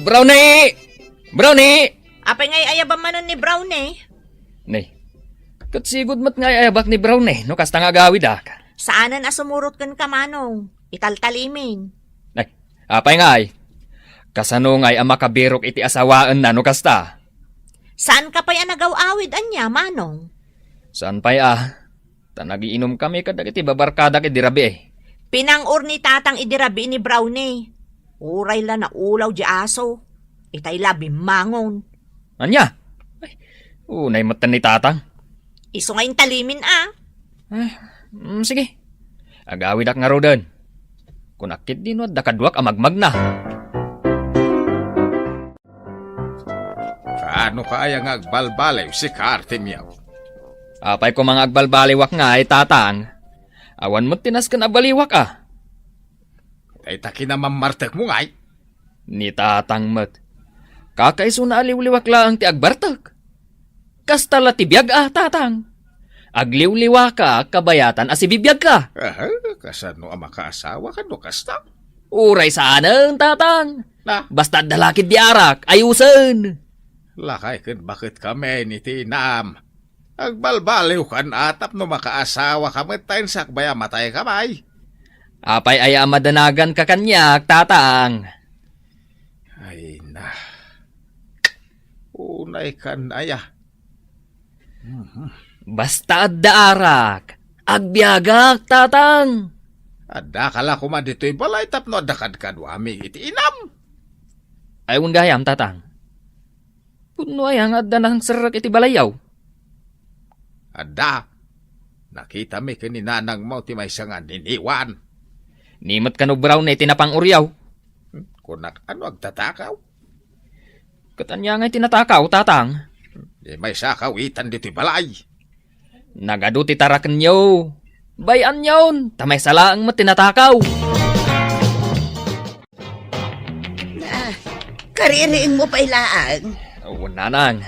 Brownie! Brownie! Apay ngay ayabang manon ni Brownie. Nay, katsigod mat nga ayabak ni Brownie, no kasta nga gawid ak. Saanan asumurot kan ka manong? Italtalimin. Nay, apay nga ay. Kasano nga'y ang makabirok iti asawaan na no kasta. Saan ka pa'y nagaw-awid anya, manong? Saan pa'y Tanagiinom kami kadag iti babarkada iti dirabi eh. Pinangur ni tatang idirabi ni Brownie. Uray la na ulaw di aso. Itay labi mangon. Anya? Ay, unay matan ni tatang. Iso ngayon talimin Sige. Agawid ak nga rodan. Kunakit din wad dakadwak amagmag na. Kaano kaya nga agbalbalaw si Artemiaw? Apay ko mga agbalbaliwak nga ay tatang. Awan mo tinas ka na baliwak Ay taki na mamartek mo ngay. Ni tatang mat. Kakaiso na aliwliwak lang ti agbartak. Kastala ti biyag tatang. Agliwliwa ka, kabayatan asibibiyag ka. Kasano ang makaasawa ka no kasta? Uray saan tatang. Na, Basta dalakid di arak, ayusan. lakay kan bakit kami ni Tinam? Agbalbaliw kan atap no makaasawa ka tayo sakbaya matay kamay. Apay ay amadanagan ka kanyak, tatang. Ay na. Unay kan aya. Basta adda arak, agbiagak, tatang. Adda kala ko man dito'y balay tapno adda kadwami iti inam. Ay gayam, tatang. Puno ay ang adda ng sarak iti balayaw. Adda. Nakita mi kaninanang mo ti may sangan niniwan. Nimot ka no brown na itinapang uryaw. Kunak ano agtatakaw? Katanya nga itinatakaw, tatang. Di may sakawitan dito'y balay. Nagado ti tarakan nyo. Bayan yun, tamay salaang mo tinatakaw. Kaririing mo pa ilaan. O nanang,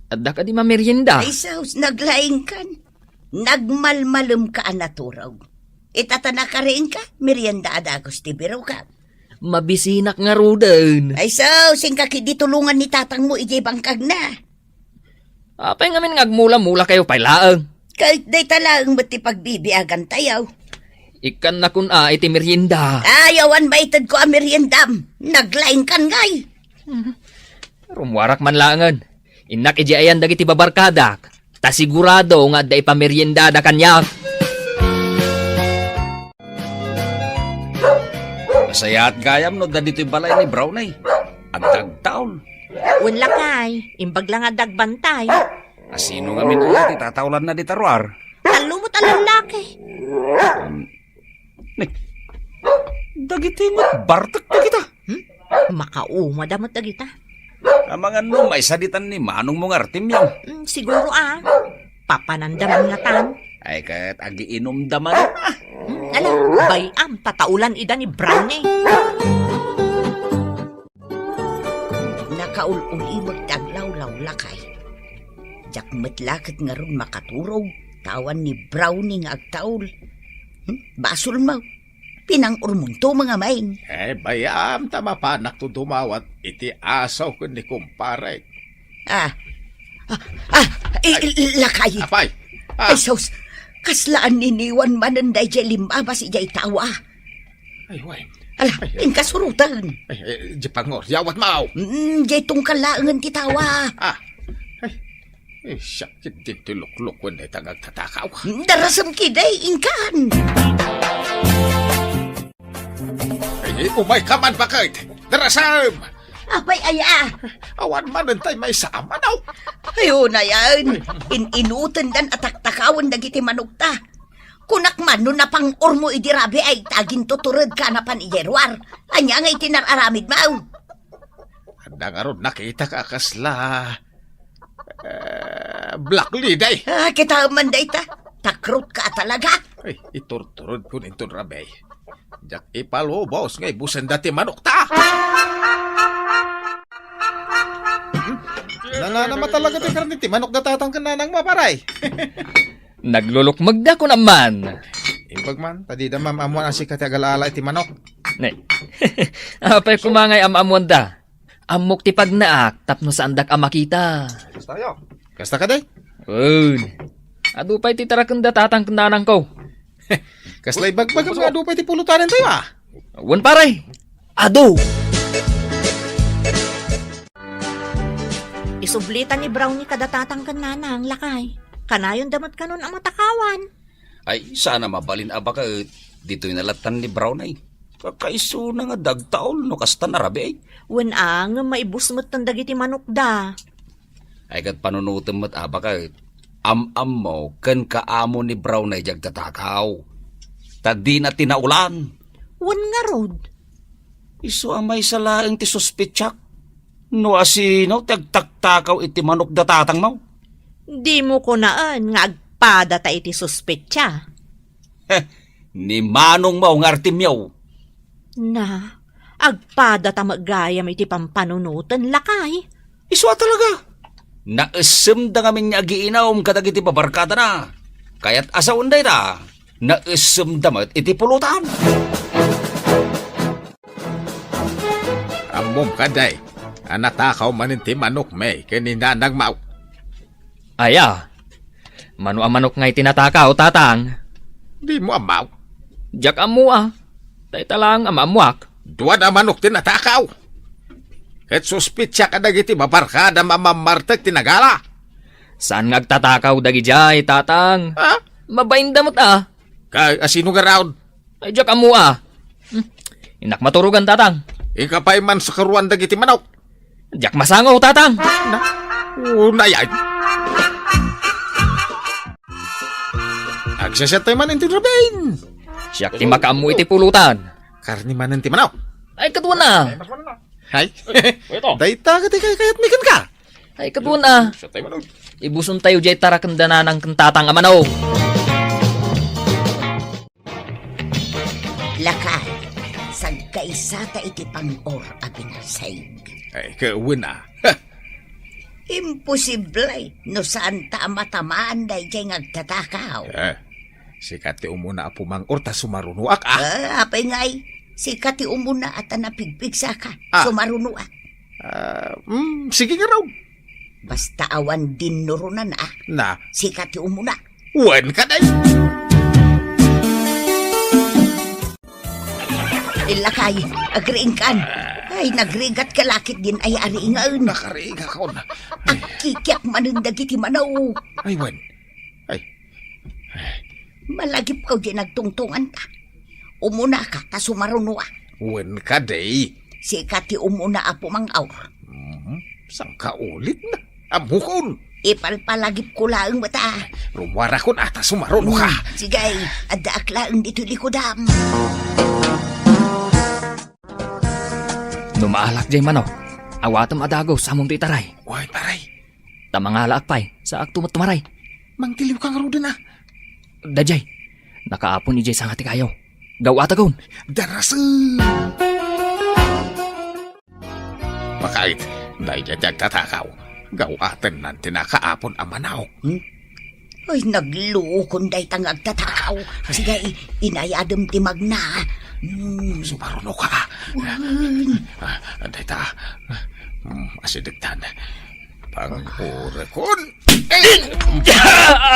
adda ka di mamerienda. Ay saus, naglaing kan. Nagmalmalum ka anaturaw. Itatana ka rin ka, merienda adagos ti biro ka. Mabisinak nga rudan. Ay saus, singkaki di tulungan ni tatang mo ijay bangkag na. Apay ngamin ngagmula-mula kayo pailaang. Kahit day talang ba't pagbibiagan tayaw. Ikan na kun iti merienda. Ayawan maitad ko ang meriendam. Naglaing kan ngay. Rumwarak man laangan. Inak iji ayan dagiti babarkadak. Ta sigurado nga da ipamerienda da kanyak. Masaya at gayam no da dito'y balay ni Brown ay. Agdag taon. Unla kay, imbag lang dagbantay. Asino nga minayat itatawlan na di taruar. Talumot ang lalaki. Dagiti mo't bartak na kita. Makauma damot na kita. Ang mga no, may saditan ni Manong mong artim yan. Siguro papanandaman nga tan. Ay kahit agiinom daman. Alam, bayam, pataulan ida ni Brownie. Nakaul-ulimot taglaw-law lakay. Jak matlakit nga ron makaturog. Tawan ni Brownie nga agtaul. Basol mo. Pinang urmunto mga main. Bayam tama pa nakto dumawat iti asaw ko ni kumpare. Lakay. Apay. Ay saus, kaslaan niniwan mananday jay limaba si jay tawa. Ay, way. Ala, inkasurutan. Ay, di pangor, yawat mau. Jay tungkalaangan ti tawa. Ay, sakit din tilukluk ko na itang agtatakaw. Darasam kiday, inkan. Ay, umay ka man bakit? Darasam! Apay aya. Awan manantay may sama daw. Ayun na yan. Inutan dan atak-takawan dagiti manukta. Kunak man, no na pang ormo idirabi ay tagin tuturod ka na pan ijerwar. Anya nga itinararamid mau. Andang aron nakita ka kasla. Black Liday. Kita man day ta. Takrut ka talaga. Ay, iturturod ko nito rabay. Jak ipalo, boss, ngay busan dati manok ta. Nananama talaga ti karni ti manok datatang kananang maparay. Naglulukmag da ko naman. Imbag man, tadi da mamamuan ang sikat agalala iti manok. Nay, apay kumangay amamuan da. Amok ti pagnaak, tapno sa andak amakita. Kasta ka day? Un. Adu pa'y ti tarakang datatang kananang ko. Kasla ibagbag ang mga dupay ti pulutanin tayo ah. Wan paray. Adu. Isublitan ni Brownie kadatatang kananang lakay. Kanayon damat kanon ang matakawan. Ay, sana mabalin abaka dito'y nalatan ni Brown ay. Kakaiso na nga dagtaol no kasta na rabi ay. Wen ang maibusmot ng dagiti manok da. Ay kat panunutom mo't abaka am-am mo kan kaamo ni Brown ay jagtatakaw. Tadi na tinaulan. Wen nga rod. Iso amay salaeng ti suspitsak. No asino tagtaktakaw iti manok datatang mo. Di mo ko naan nga agpada ta iti suspetya. Ni manong mo ng artimyaw. Na, agpada ta magayam iti pampanunutan lakay. Iso talaga. Naisem da ngamin niya giinaom kadag iti babarkada na. Kaya't asa unday na. Naisem damat iti pulutan. Amom ka day. Anatakaw maninti manok may kanina nagmaw. Aya. Mano ang manok ngay tinatakaw, tatang. Di mo amaw. Jak amua. Tay talang amamuak. Duwan ang manok tinatakaw. Ket suspitsya ka dagiti babarkada mamamartag tinagala. Saan ngagtatakaw dagi jay, tatang? Ha? Mabaindamot ah. Kay asino nga raon? Ay, jak amua. Inak maturugan, tatang. Ikapay man sa karuan dagiti manok. Jak masangaw, tatang. Unayay. Agsasat tayo man inti rabin. Siyak ti makaamu iti pulutan. Karni man inti manaw. Ay, katuan na. Hay. Dayta ka ti kayat mikan ka. Ay, katuan na. Ibuson tayo jay tarakanda ng kantatang amanaw. Lakay. Sagkaisa ta iti pang-or a binasayg. Ay, kawin na. Imposible no saan ta matamaan day jay ngagtatakaw. Sikat ti umuna apumang or ta sumarunuak ah. Apay ngay, si kati umuna at napigpigsa ka, Ah. sumarunua. Sige nga raw. Basta awan din nurunan Na, si kati umuna. wan ka day. Ilakay, agriing kan. Ay, nagrigat ka lakit din ay ariingan. Nakariga ka na. Akikyak manundag iti manaw. Ay, wan. Ay, Malagip ka di nagtungtungan ta. Umuna ka, ta sumarunua. wan ka day. Si kati umuna apo mang aur. Sang kaulit na. Amukon. Ipalpalagip ko laang mata. Rumwara kon ata sumaruno ka. Sigay, adaak laang dito likudam. Numaalak jay manok. Awatam adago sa mong titaray. Wan, paray. Tamangala akpay sa aktumat tumaray. Mangtiliw ka nga ro din ah. Dajay, nakaapon ni jay sa ngati kayo. Gawatagon. Darasan. Makait, dahil dyan tatakaw. Gawatan nan tinakaapon ang manawak. Ay, nagluukon day tangag tatakaw. Sige, inayadam timag na. Sumaruno ka. Anday ta. Asidagtan. Pang-urekon.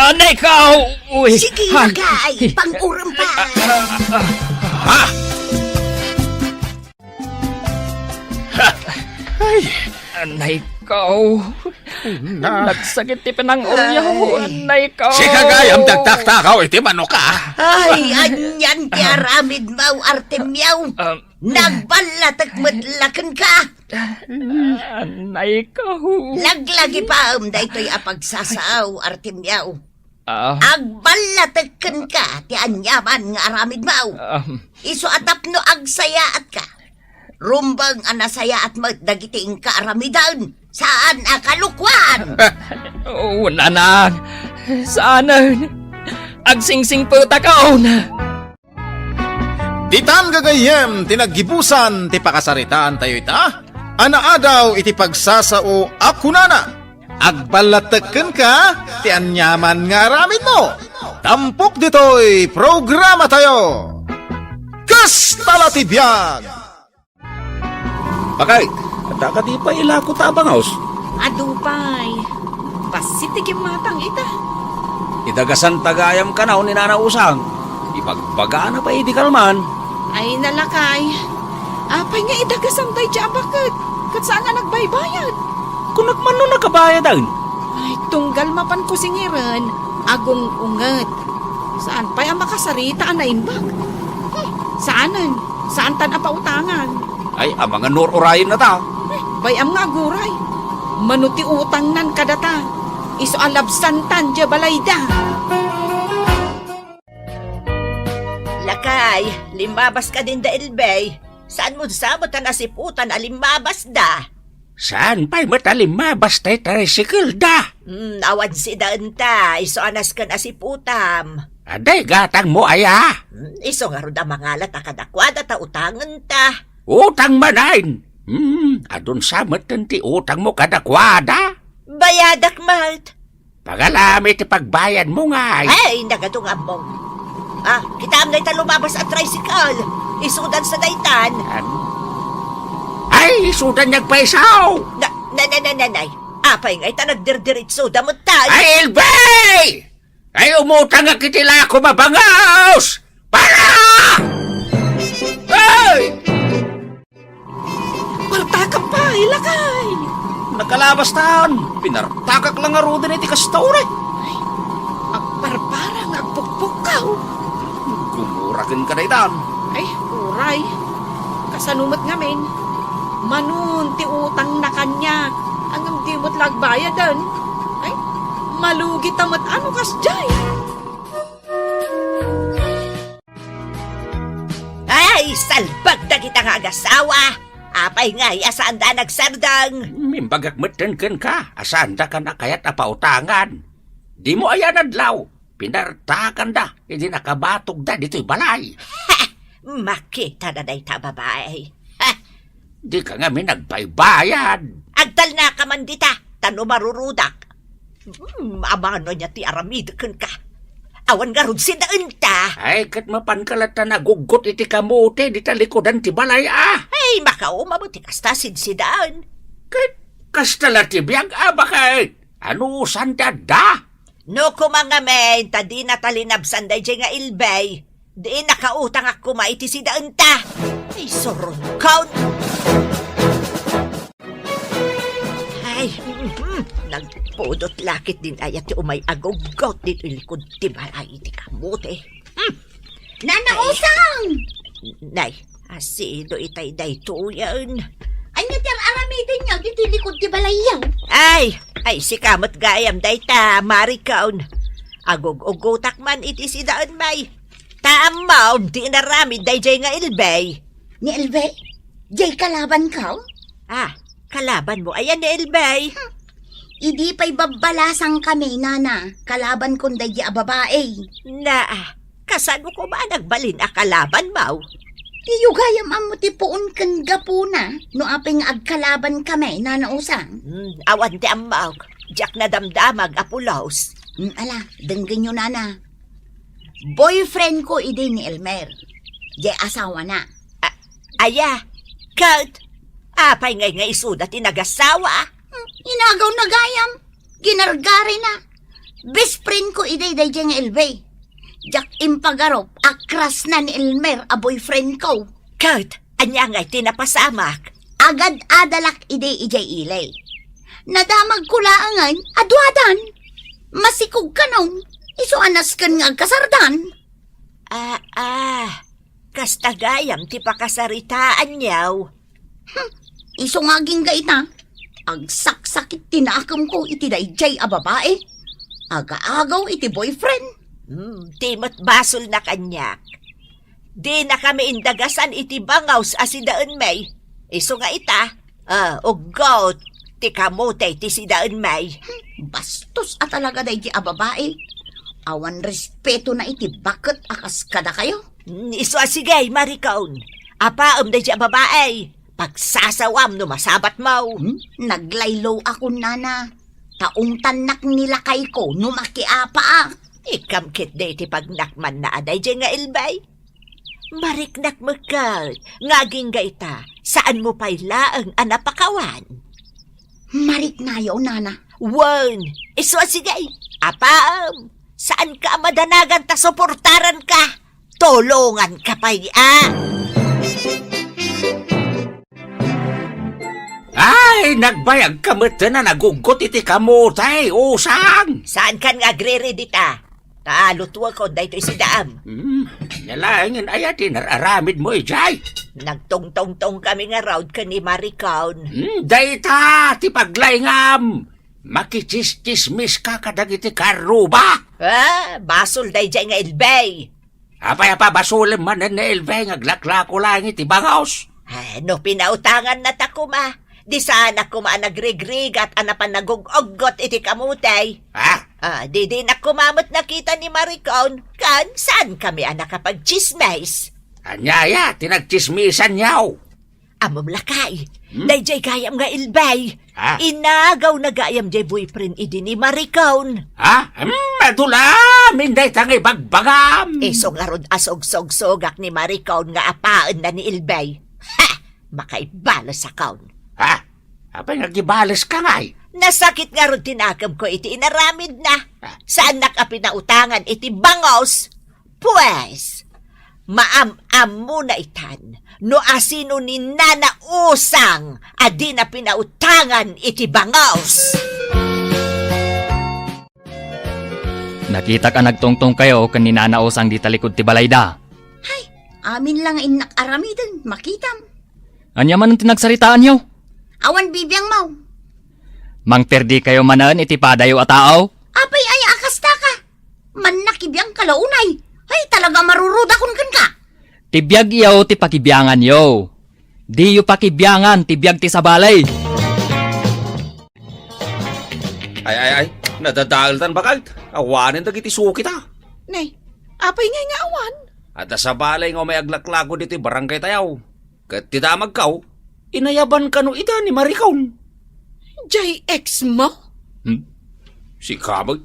Anay ka! Uy! Sige, nagay, pang-uram pa. Ha? Ay, Anay ka! na. Nagsakit ti pinang ulyaw! Anay ka! Si kagayam dagtaktakaw iti manok ka. Ay, anyan ti aramid mau Artemyaw. Nagbalatag madlakan ka. Anay ka! Laglagi pa daytoy apagsasaw Artemyaw. Agbalatakan ka, ti anyaman nga aramid mao. Iso atap no agsayaat ka. Rumbang anasayaat mo dagiting ka aramidan. Saan akalukwan? Wala na. Saanan? Agsingsing po takaon. Ditan gagayem tinaggibusan ti pakasaritaan tayo ita. Anaadaw iti pagsasao ako nana. Agbalataken ka ti anyaman nga aramid mo. Tampok dito'y programa tayo. Kastala ti biyag! Bakay, ada ka di pa ila ko tabangaws. Adupay. Pasitigim matang ita. Idagasan tagayam ka na ni nanausang. Ipagbaga na pa idi kalman. Ay nalakay. Apay nga idagasan tayo dyan bakit? Kat saan nga nagbaybayad? Kung nagmano nakabayad ang. Ay, tunggal mapan ko singiran. Agong unget. Saan pa'y ang makasarita na imbag? Saanan? Saan tan apautangan? Ay, ang mga nor-orayin na ta. Bayam nga guray. Manuti utang nan kadata. Iso alabsan tan dya balayda. Lakay, limabas ka din da Elbey. Saan mo sabot ang nasiputan alimabas da? Saan pa'y matalim basta tricycle da? Awan si daan ta, iso anas kan asiputam. Aday gatang mo aya. Iso nga ruda mangalat akadakwada ta utangan ta. Utang manain. Adun sa matan ti utang mo kadakwada. Bayadak malt. Pagalami ti pagbayad mo nga. Ay, nagadong ambong. Kita amnay ta lumabas at tricycle. Isudan sa daytan. Ay, sudan nagpaisaw. Nanay. Apay nga'y ta nagdirdiritso damot tayo. Ay, Elbey! Ay, umutang nga kitila ako mabangaws! Para! Ay! Partakap pa, ilakay. Nakalabas taon. Pinartakak lang nga ro din iti kastore. Ang parparang agpukpukaw. Gumurakin ka na itan. Ay, uray. Kasanumat ngamin. Manun ti utang na kanya. Ang di mo't lagbayadan. Ay, malugi tamat ano kas jay. Ay, salbag na kita nga agasawa. Apay nga, asaan da nagsardang. Mimbagak matenken ka. Asanda ka na kaya't apautangan. Di mo ayan adlaw. Pinartakan da. Hindi nakabatog da dito'y balay. Makita na day ta babae. Di ka nga minagbaybayad. Agdal na ka man dita, tano marurudak. Amano niya ti aramidakan ka. Awan nga rud sinaan ta. Ay, kat mapankalata na gugot iti kamote, di talikodan ti balay Ay, makauma mo ti kastasid sidaan. Kat kastala ti biyag bakit? Ano sanda da? No kumangamen, ta di natalinabsan day nga Elbey. Di nakautang ako maiti sidaan ta. Ay, soron count. Ay, nagpudot lakit din ayat ti umay agogot dito ilikod ti balay iti kamote. Nanausang! Nay, asido itay day tuyan. Ay, natir aramidin niya, dito likod ti balayaw. Ay, si kamot gayam day ta, marikaon. Agog-ugotak man iti sidaan may. Tamaw, di naramid day nga Elbey. Ni Elbey? Jay kalaban ka? Kalaban mo, ayan ni Elbey. Idi pa'y babalasang kami, nana. Kalaban kong daya babae. Kasano ko ba nagbalin a kalaban mo? Tiyo gayam ang mutipuon kan gapuna. No aping agkalaban kami, nanausang. Awan di amaw, jak na damdamag apulos. Ala, denggan nyo, nana. Boyfriend ko idi ni Elmer. Jay asawa na. Aya, Kurt, apay ngay isuda tinagasawa. Inagaw na gayam. Ginargari na. Best friend ko iday day nga Elbey. Jak impagarop, akras na ni Elmer a boyfriend ko. Kurt, anya ngay tinapasamak. Agad adalak iday ilay. Nadamag kulaangan, adwadan. Masikog ka nung, iso anas kan nga kasardan. Kastagayam ti pakasaritaan niyaw. Iso nga ging gaita. Ang saksakit tinakam ko iti dayjay a babae. Aga-agaw iti boyfriend. Timot basol na kanyak. Di na kami indagasan iti bangaws asidaan may. Iso nga ita, ugaw, ti kamotay ti sidaan may. Bastos at talaga da iti ababae. Awan respeto na iti bakit akas kada kayo. Iso asigay, Maricon. Apaam da iti babae. Pagsasawam no masabat mo. Naglaylo ako, nana. Taong tanak nila kay ko no makiapa. Ikamkit da iti pagnakman na aday dyan nga ilbay. Mariknak magkal, ngaging gaita, saan mo payla ang anapakawan? Marik na yaw, nana. Wan, iso asigay, apaam, saan ka madanagan ta suportaran ka? Tulungan ka pa Ay, nagbayag kamot na nagugot iti kamotay, usang! Saan kan nga agre-ready ta? Taalutwa ko dahito isidaam. Nalangin ayatin nararamid mo, ijay. Nagtong-tong-tong kami nga round ka ni Maricon. Dayta, ti paglayngam. Makichismis ka kadag iti karuba. Basol day dyan nga ilbay. Apay-apa basulim man na ilbay ngaglaklako lang iti bangaws. No pinautangan na ta kuma. Di sana kuma nagregrig at anapan nagugoggot iti kamutay. Di na kumamot nakita ni Maricon kan saan kami nakapag-chismis. Anyaya, tinagchismisan niyaw. Amom lakay, dayjay gayam nga ilbay. Inagaw na gayam jay boyfriend idi ni Maricon. Madulam, hindi tangay bagbagam. Iso nga rod asog-sog-sogak ni Maricon nga apaan na ni ilbay. Makaibalas sa kaon. Apay nagibales ka ngay. Nasakit nga ron tinakam ko iti inaramid na. Saan nakapinautangan iti bangos? Pues, maam-am mo na itan. No asino ni Nana Usang adi na pinautangan iti bangos. Nakita ka nagtungtong kayo kan ni Nana Usang di talikod ti balayda. Amin lang inak aramiden, makitam. Anya man ang tinagsaritaan nyo? Awan bibiyang mau. Mangperdi kayo manan iti padayo at tao? Apay ay akas ta ka. Man nakibiyang kalaunay. Ay talaga maruruda kun kan ka. Tibiyag yaw ti pakibiyangan yo. Di yo pakibiyangan tibiyag ti sabalay. Ay, nadadaltan bakal. Awanin dagiti suki ta. Nay, apay ngay nga awan. At sa balay nga may aglaklago dito barangay tayaw. Kat ti damag kaw, inayaban ka no ita ni Maricon. Jay ex mo? Si Kabag.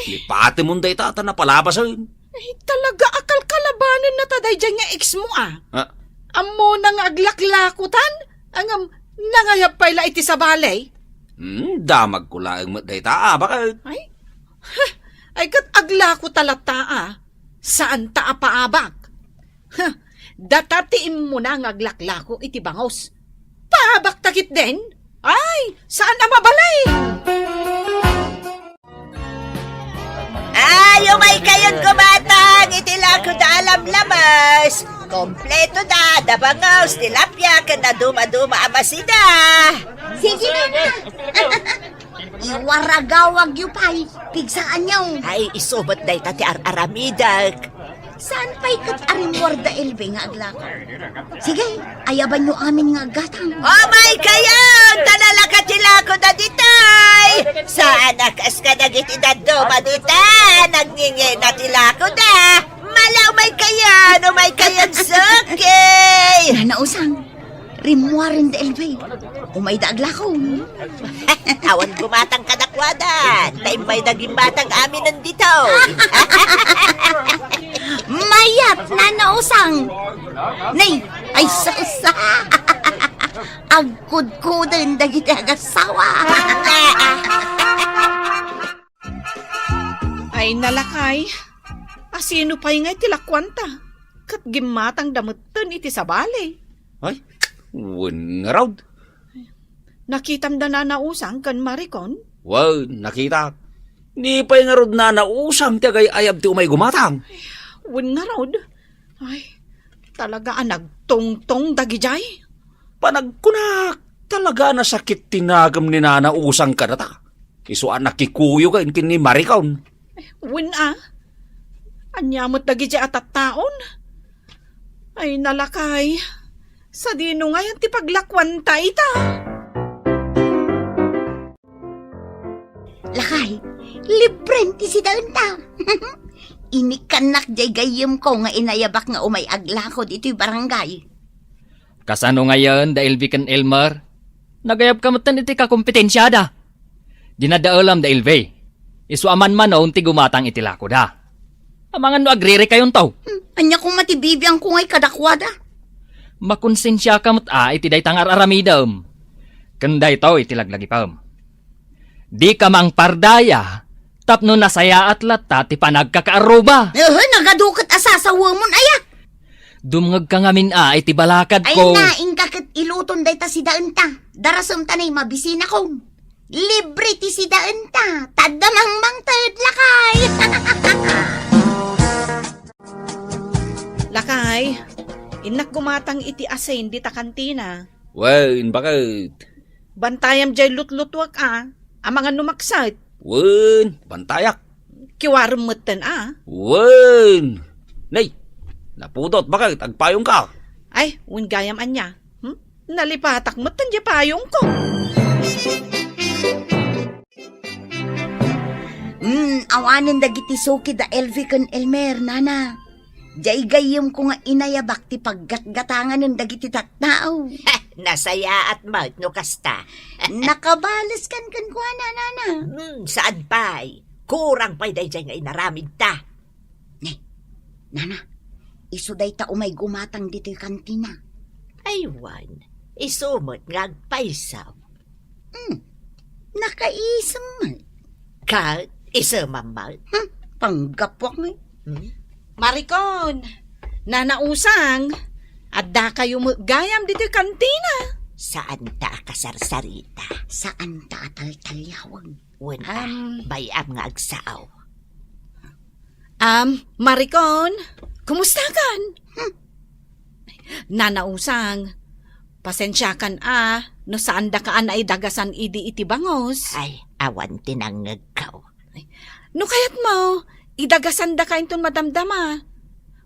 Lipati mong day tata na palabasan. Ay, talaga akal kalabanan na taday dyan nga ex mo Amo nang aglaklakutan? Ang nangayap pala iti sa balay? Damag ko lang mo day ta, bakit? Ay kat aglako talata Saan ta paabak? Datatiin mo na ngaglaklako iti bangos. Paabak takit din? Ay, saan na mabalay? Umay kayon kumatang itilako da alam lamas. Kompleto da, dabangaws, tilapia, ka na duma-duma amasida. Sige na. Iwaragawag yu pay. Pigsaan niyo. Ay, isubot day tati aramidag. Saan pa'y kat arimwarda elbe nga aglako? Sige, ayaban nyo amin nga gatang. My kayon! Tanala ka tilako da ditay! Saan nakas ka nagiti da duma dita? Nagningi na tilako da! Malaw may kayan! May kayan sakay! Nanausang, rimwarin da elbe. Umay da aglako. Awan gumatang kadakwadan. Tayo may naging batang amin nandito. Mayat, nanausang. Nay, ay sausa. Agkudkudan da kita agasawa. Ay nalakay. Asino pa'y nga tilakwanta? Kat gimatang damutan iti sa balay. Ay, wun nga raw. Nakitam da na nausang kan Maricon? Wow, nakita. Ni pa'y nga rod na nausang tagay ayab ti umay gumatang. Wun nga rod. Ay, talaga nagtungtong dagijay. Panagkunak, talaga na sakit tinagam ni Nana Usang ka na ta. Isuan nakikuyo ka kini Maricon. Win Anyamot dagi di atat taon. Ay nalakay. Sa dino nga yan ti paglakwan ta ita. Lakay, libren ti si daon ta. Inikanak jay gayem ko nga inayabak nga umay agla ko dito'y barangay. Kasano ngayon dahil Vic and Elmer? Nagayab ka matan iti kakompetensyada. Dinadaalam da Ilve. Isuaman man noon ti gumatang itilako da. Amangan no agriri kayon tao. Anya kong matibibiyang ko nga'y kadakwada. Makonsensya ka iti day tangar aramidam. Kanday to itilaglagi pam. Di ka mang pardaya, tapno nasaya at lata ti panagkakaaruba. Nagadukat asasawa mo aya. Dumngag ka ngamin iti balakad Ay ko. naing kakit iluton day ta si daon ta. Darasam tanay mabisina ko. Libre ti si daon ta. Tadamang mang tad lakay. Lakay, inak gumatang iti asin di ta kantina. Wen, bakit? Bantayam jay lutlutwak Amangan numaksat. Wen, bantayak. Kiwarem meten Wen. Nay, napudot bakit? Agpayong ka. Ay, win gayam anya. Nalipatak meten di payong ko. Awanan dagiti suki da Elvican Elmer, nana. Jay gayem ko nga inayabak ti paggatgatangan ng dagiti tattao. Nasaya at maut no kasta. Nakabalas kan kwa nana. Saan pa'y? Kurang pa'y day nga inaramid ta. Nana, isuday ta umay gumatang dito'y kantina. Aywan, isumot nga agpaisaw. Nakaisam man. Ka, isamamal. Panggapwak nga. Maricon, nanausang, adda kayo gayam dito kantina. Saan ta kasarsarita? Saan ta atal-talyawag? Wala, bayam nga agsaaw. Maricon, kumusta kan? Nanausang, pasensya kan no saan da kaan ay dagasan idi iti bangos. Ay, awan tinangagaw. No kayat mo, idagasan da kain ton madamdama.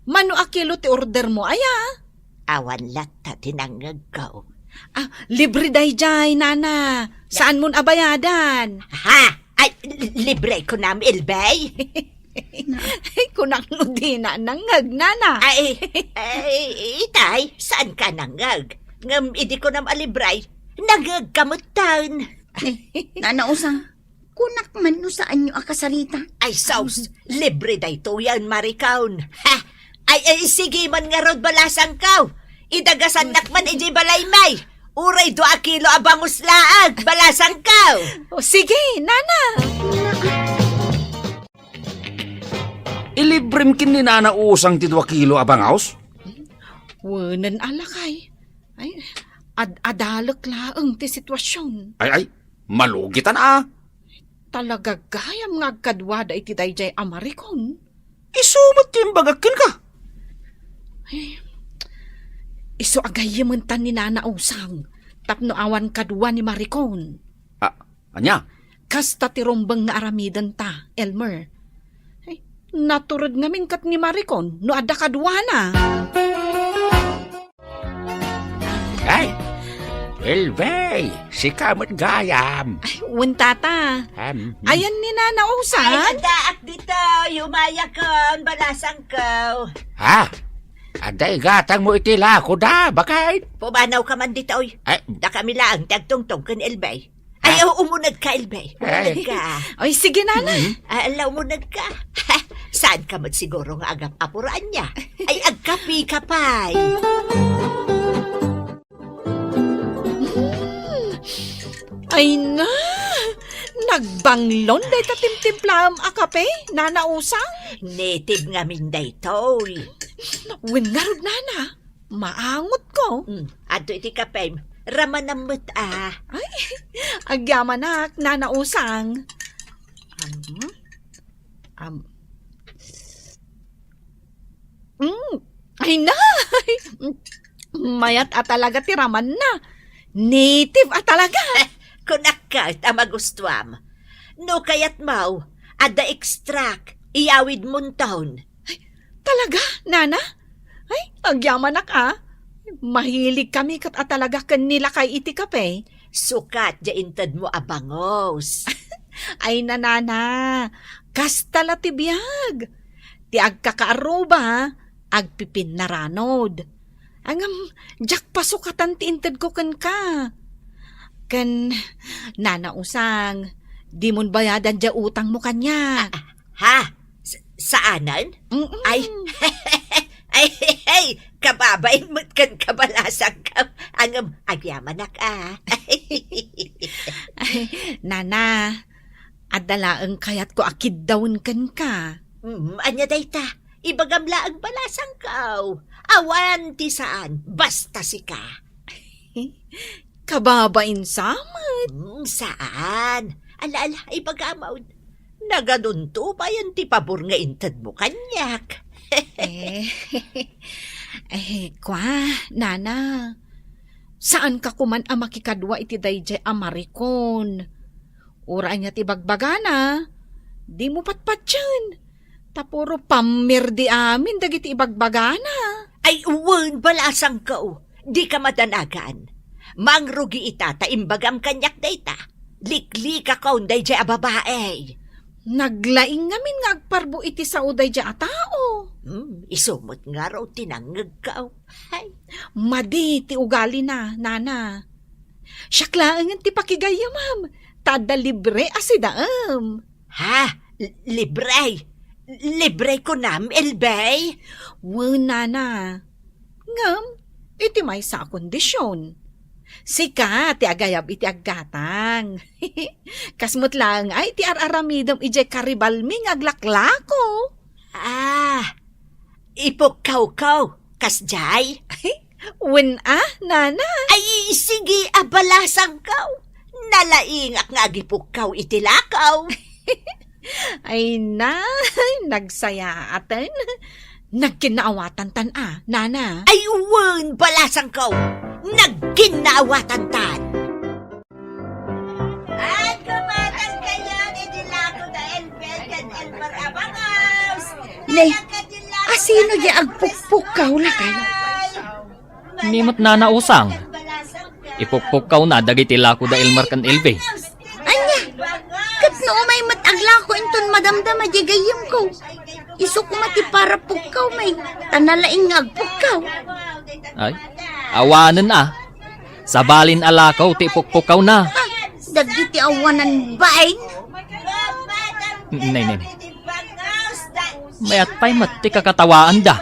Mano akilo ti order mo aya? Awan lata tinangagaw. Libre day jay, nana. Saan mon abayadan? Ha? Ay, libre ko na ilbay. Ay, kunang nudina nangag, nana. Ay, itay, saan ka nangag? Ngam, idi ko nam alibray. Nangag kamutan. Nanausang, kunak man no saan nyo akasarita? Ay, saus, libre day to yan, Marikaon. Ha? Ay, sige man nga rod balasang kaw. Idagasan nakman iji balay may. Uray 2 kilo abangus laag, balasang kaw. O, sige, nana. Ilibrem kin ni nanausang ti 2 kilo abangaos? Wanan alakay. Ay, adalak laang ti sitwasyon. Ay, malugitan Talaga gayam nga kadwada iti dayjay Amarikon. Isumot yung bagakin ka. Iso agayaman tan ni Nana Usang. Tapno awan kadwa ni Maricon. Anya? Kasta ti rombang nga aramidan ta, Elmer. Ay, naturod ngamin kat ni Maricon, no adda kadwa na. Ay, Elvey, si kamot gayam. Ay, wantata. Ayan ni Nana Usang. Ay, adaak dito, yumayakon, balasang kaw. Ha? Aday gatang mo itila ko da, bakit? Pumanaw ka man dito, oy. Ay, Da kami lang, tagtungtong kan Elbay. Ay, umunag ka, Elbay. Umunag ka. Ay, sige, Nana. Alaw umunag ka. Saan ka man siguro nga agap apuraan niya? Ay, agkapi ka pa'y. Ay na, nagbanglon day tatimtimplam akape, Nana Usang. Native nga min dayto, oy. Wingarod, Nana. Maangot ko. Ato iti kapay, ramanamot Ay, agyamanak, Nana Usang. Ay na, mayat talaga tiraman na. Native talaga. Kunak ka, tamagustuam. No kayat mau, ada extract, iyawid mon taon. Talaga, Nana? Ay, agyaman na ka. Mahilig kami kat talaga kanila kay iti kape. Sukat, jaintad mo abangos. Ay, Nana, kastala ti biyag. Ti agkakaaruba, agpipin na ranod. Angam, jak pasukatan ti intad ko kan ka. Kan, Nana usang, di mon bayadan dya utang mo kanya. Ha? Saanan? Ay, ay, kababain mo't kan kabalasang ka. Ang agyaman na ka. Nana, adalaang kayat ko akid dawn kan ka. Anya dayta, ibagamla ang balasang kaw. Awan ti saan, basta si ka. Kababain sama. Saan? Ala, ibagamaw. Nagadunto pa yan ti pabor nga intad mo kanyak. Kwa, Nana. Saan ka kuman ang makikadwa iti dayjay amarikon? Ura niya ti bagbagana. Di mo patpatyan. Tapuro pamir di amin dagiti ibagbagana. Ay, uwan balasang kaw. Di ka madanagan. Mangrugi ita ta imbagam kanyak dayta. Likli ka kaw dayjay a babae. Naglaing ngamin nga agparbo iti sa uday dya a tao. Isumot nga raw tinangag kaw. Ay, Madi ti ugali na, Nana. Siyaklaan ti pakigaya, ma'am. Tada libre asidaam. ha? Libre? Libre ko nam, elbay? Nana. Ngam, iti may sa kondisyon. Sika, ti agayab iti aggatang. Kasmut lang ay ti araramidam ijay karibalming aglaklako. Ipokkaw-kaw, kasjay? Nana. Ay, sige, abalasang kaw. Nalaingak nga agipukkaw itilakaw. Ay nagsaya aten. Nagkinaawatan tan Nana. Ay, uwan, balasang kaw. Nagkinaawatan tan. At kumatang kayo, idilako na elbel kan elmar abangaws. Nay, asino di agpukpukaw na kayo? Nimot na nausang. Ipukpukaw na dagiti lako da Elmar kan Elve. Anya, kat no may matagla ko inton madamdama di gayam ko. Iso ko mati para pukaw may tanalaing agpukaw. Ay, awanan Sabalin alakaw ti ipukpukaw na. Dagiti awanan bain. Nay. Mayat pa'y mati kakatawaan da.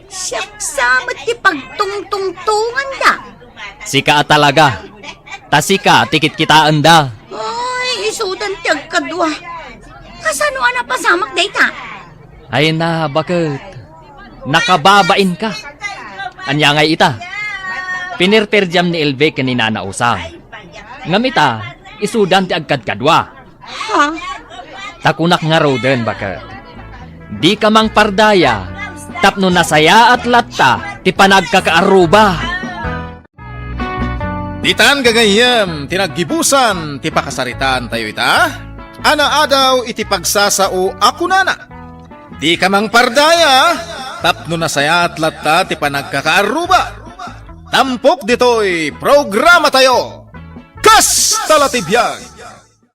Siyak samot ti pagtungtungtungan da. Sika talaga. Tasika, tikit kitaan da. Ay, isudan ti agkadwa. Kasano ana pasamak dayta? Ay na, bakit? Nakababain ka. Anya ngay ita. Pinirperjam ni Elve kanina na usang. Ngamita, isudan ti agkadkadwa. Ha? Takunak nga roden, bakit? Di ka mang pardaya, tapno nasaya at latta, ti panagkakaaruba. Ditan gagayem, tinaggibusan, ti pakasaritaan tayo ita. Ana adaw iti pagsasao ako nana. Di ka mang pardaya, tapno nasaya at latta, ti panagkakaaruba. Tampok dito'y programa tayo. Kas talatibiyag!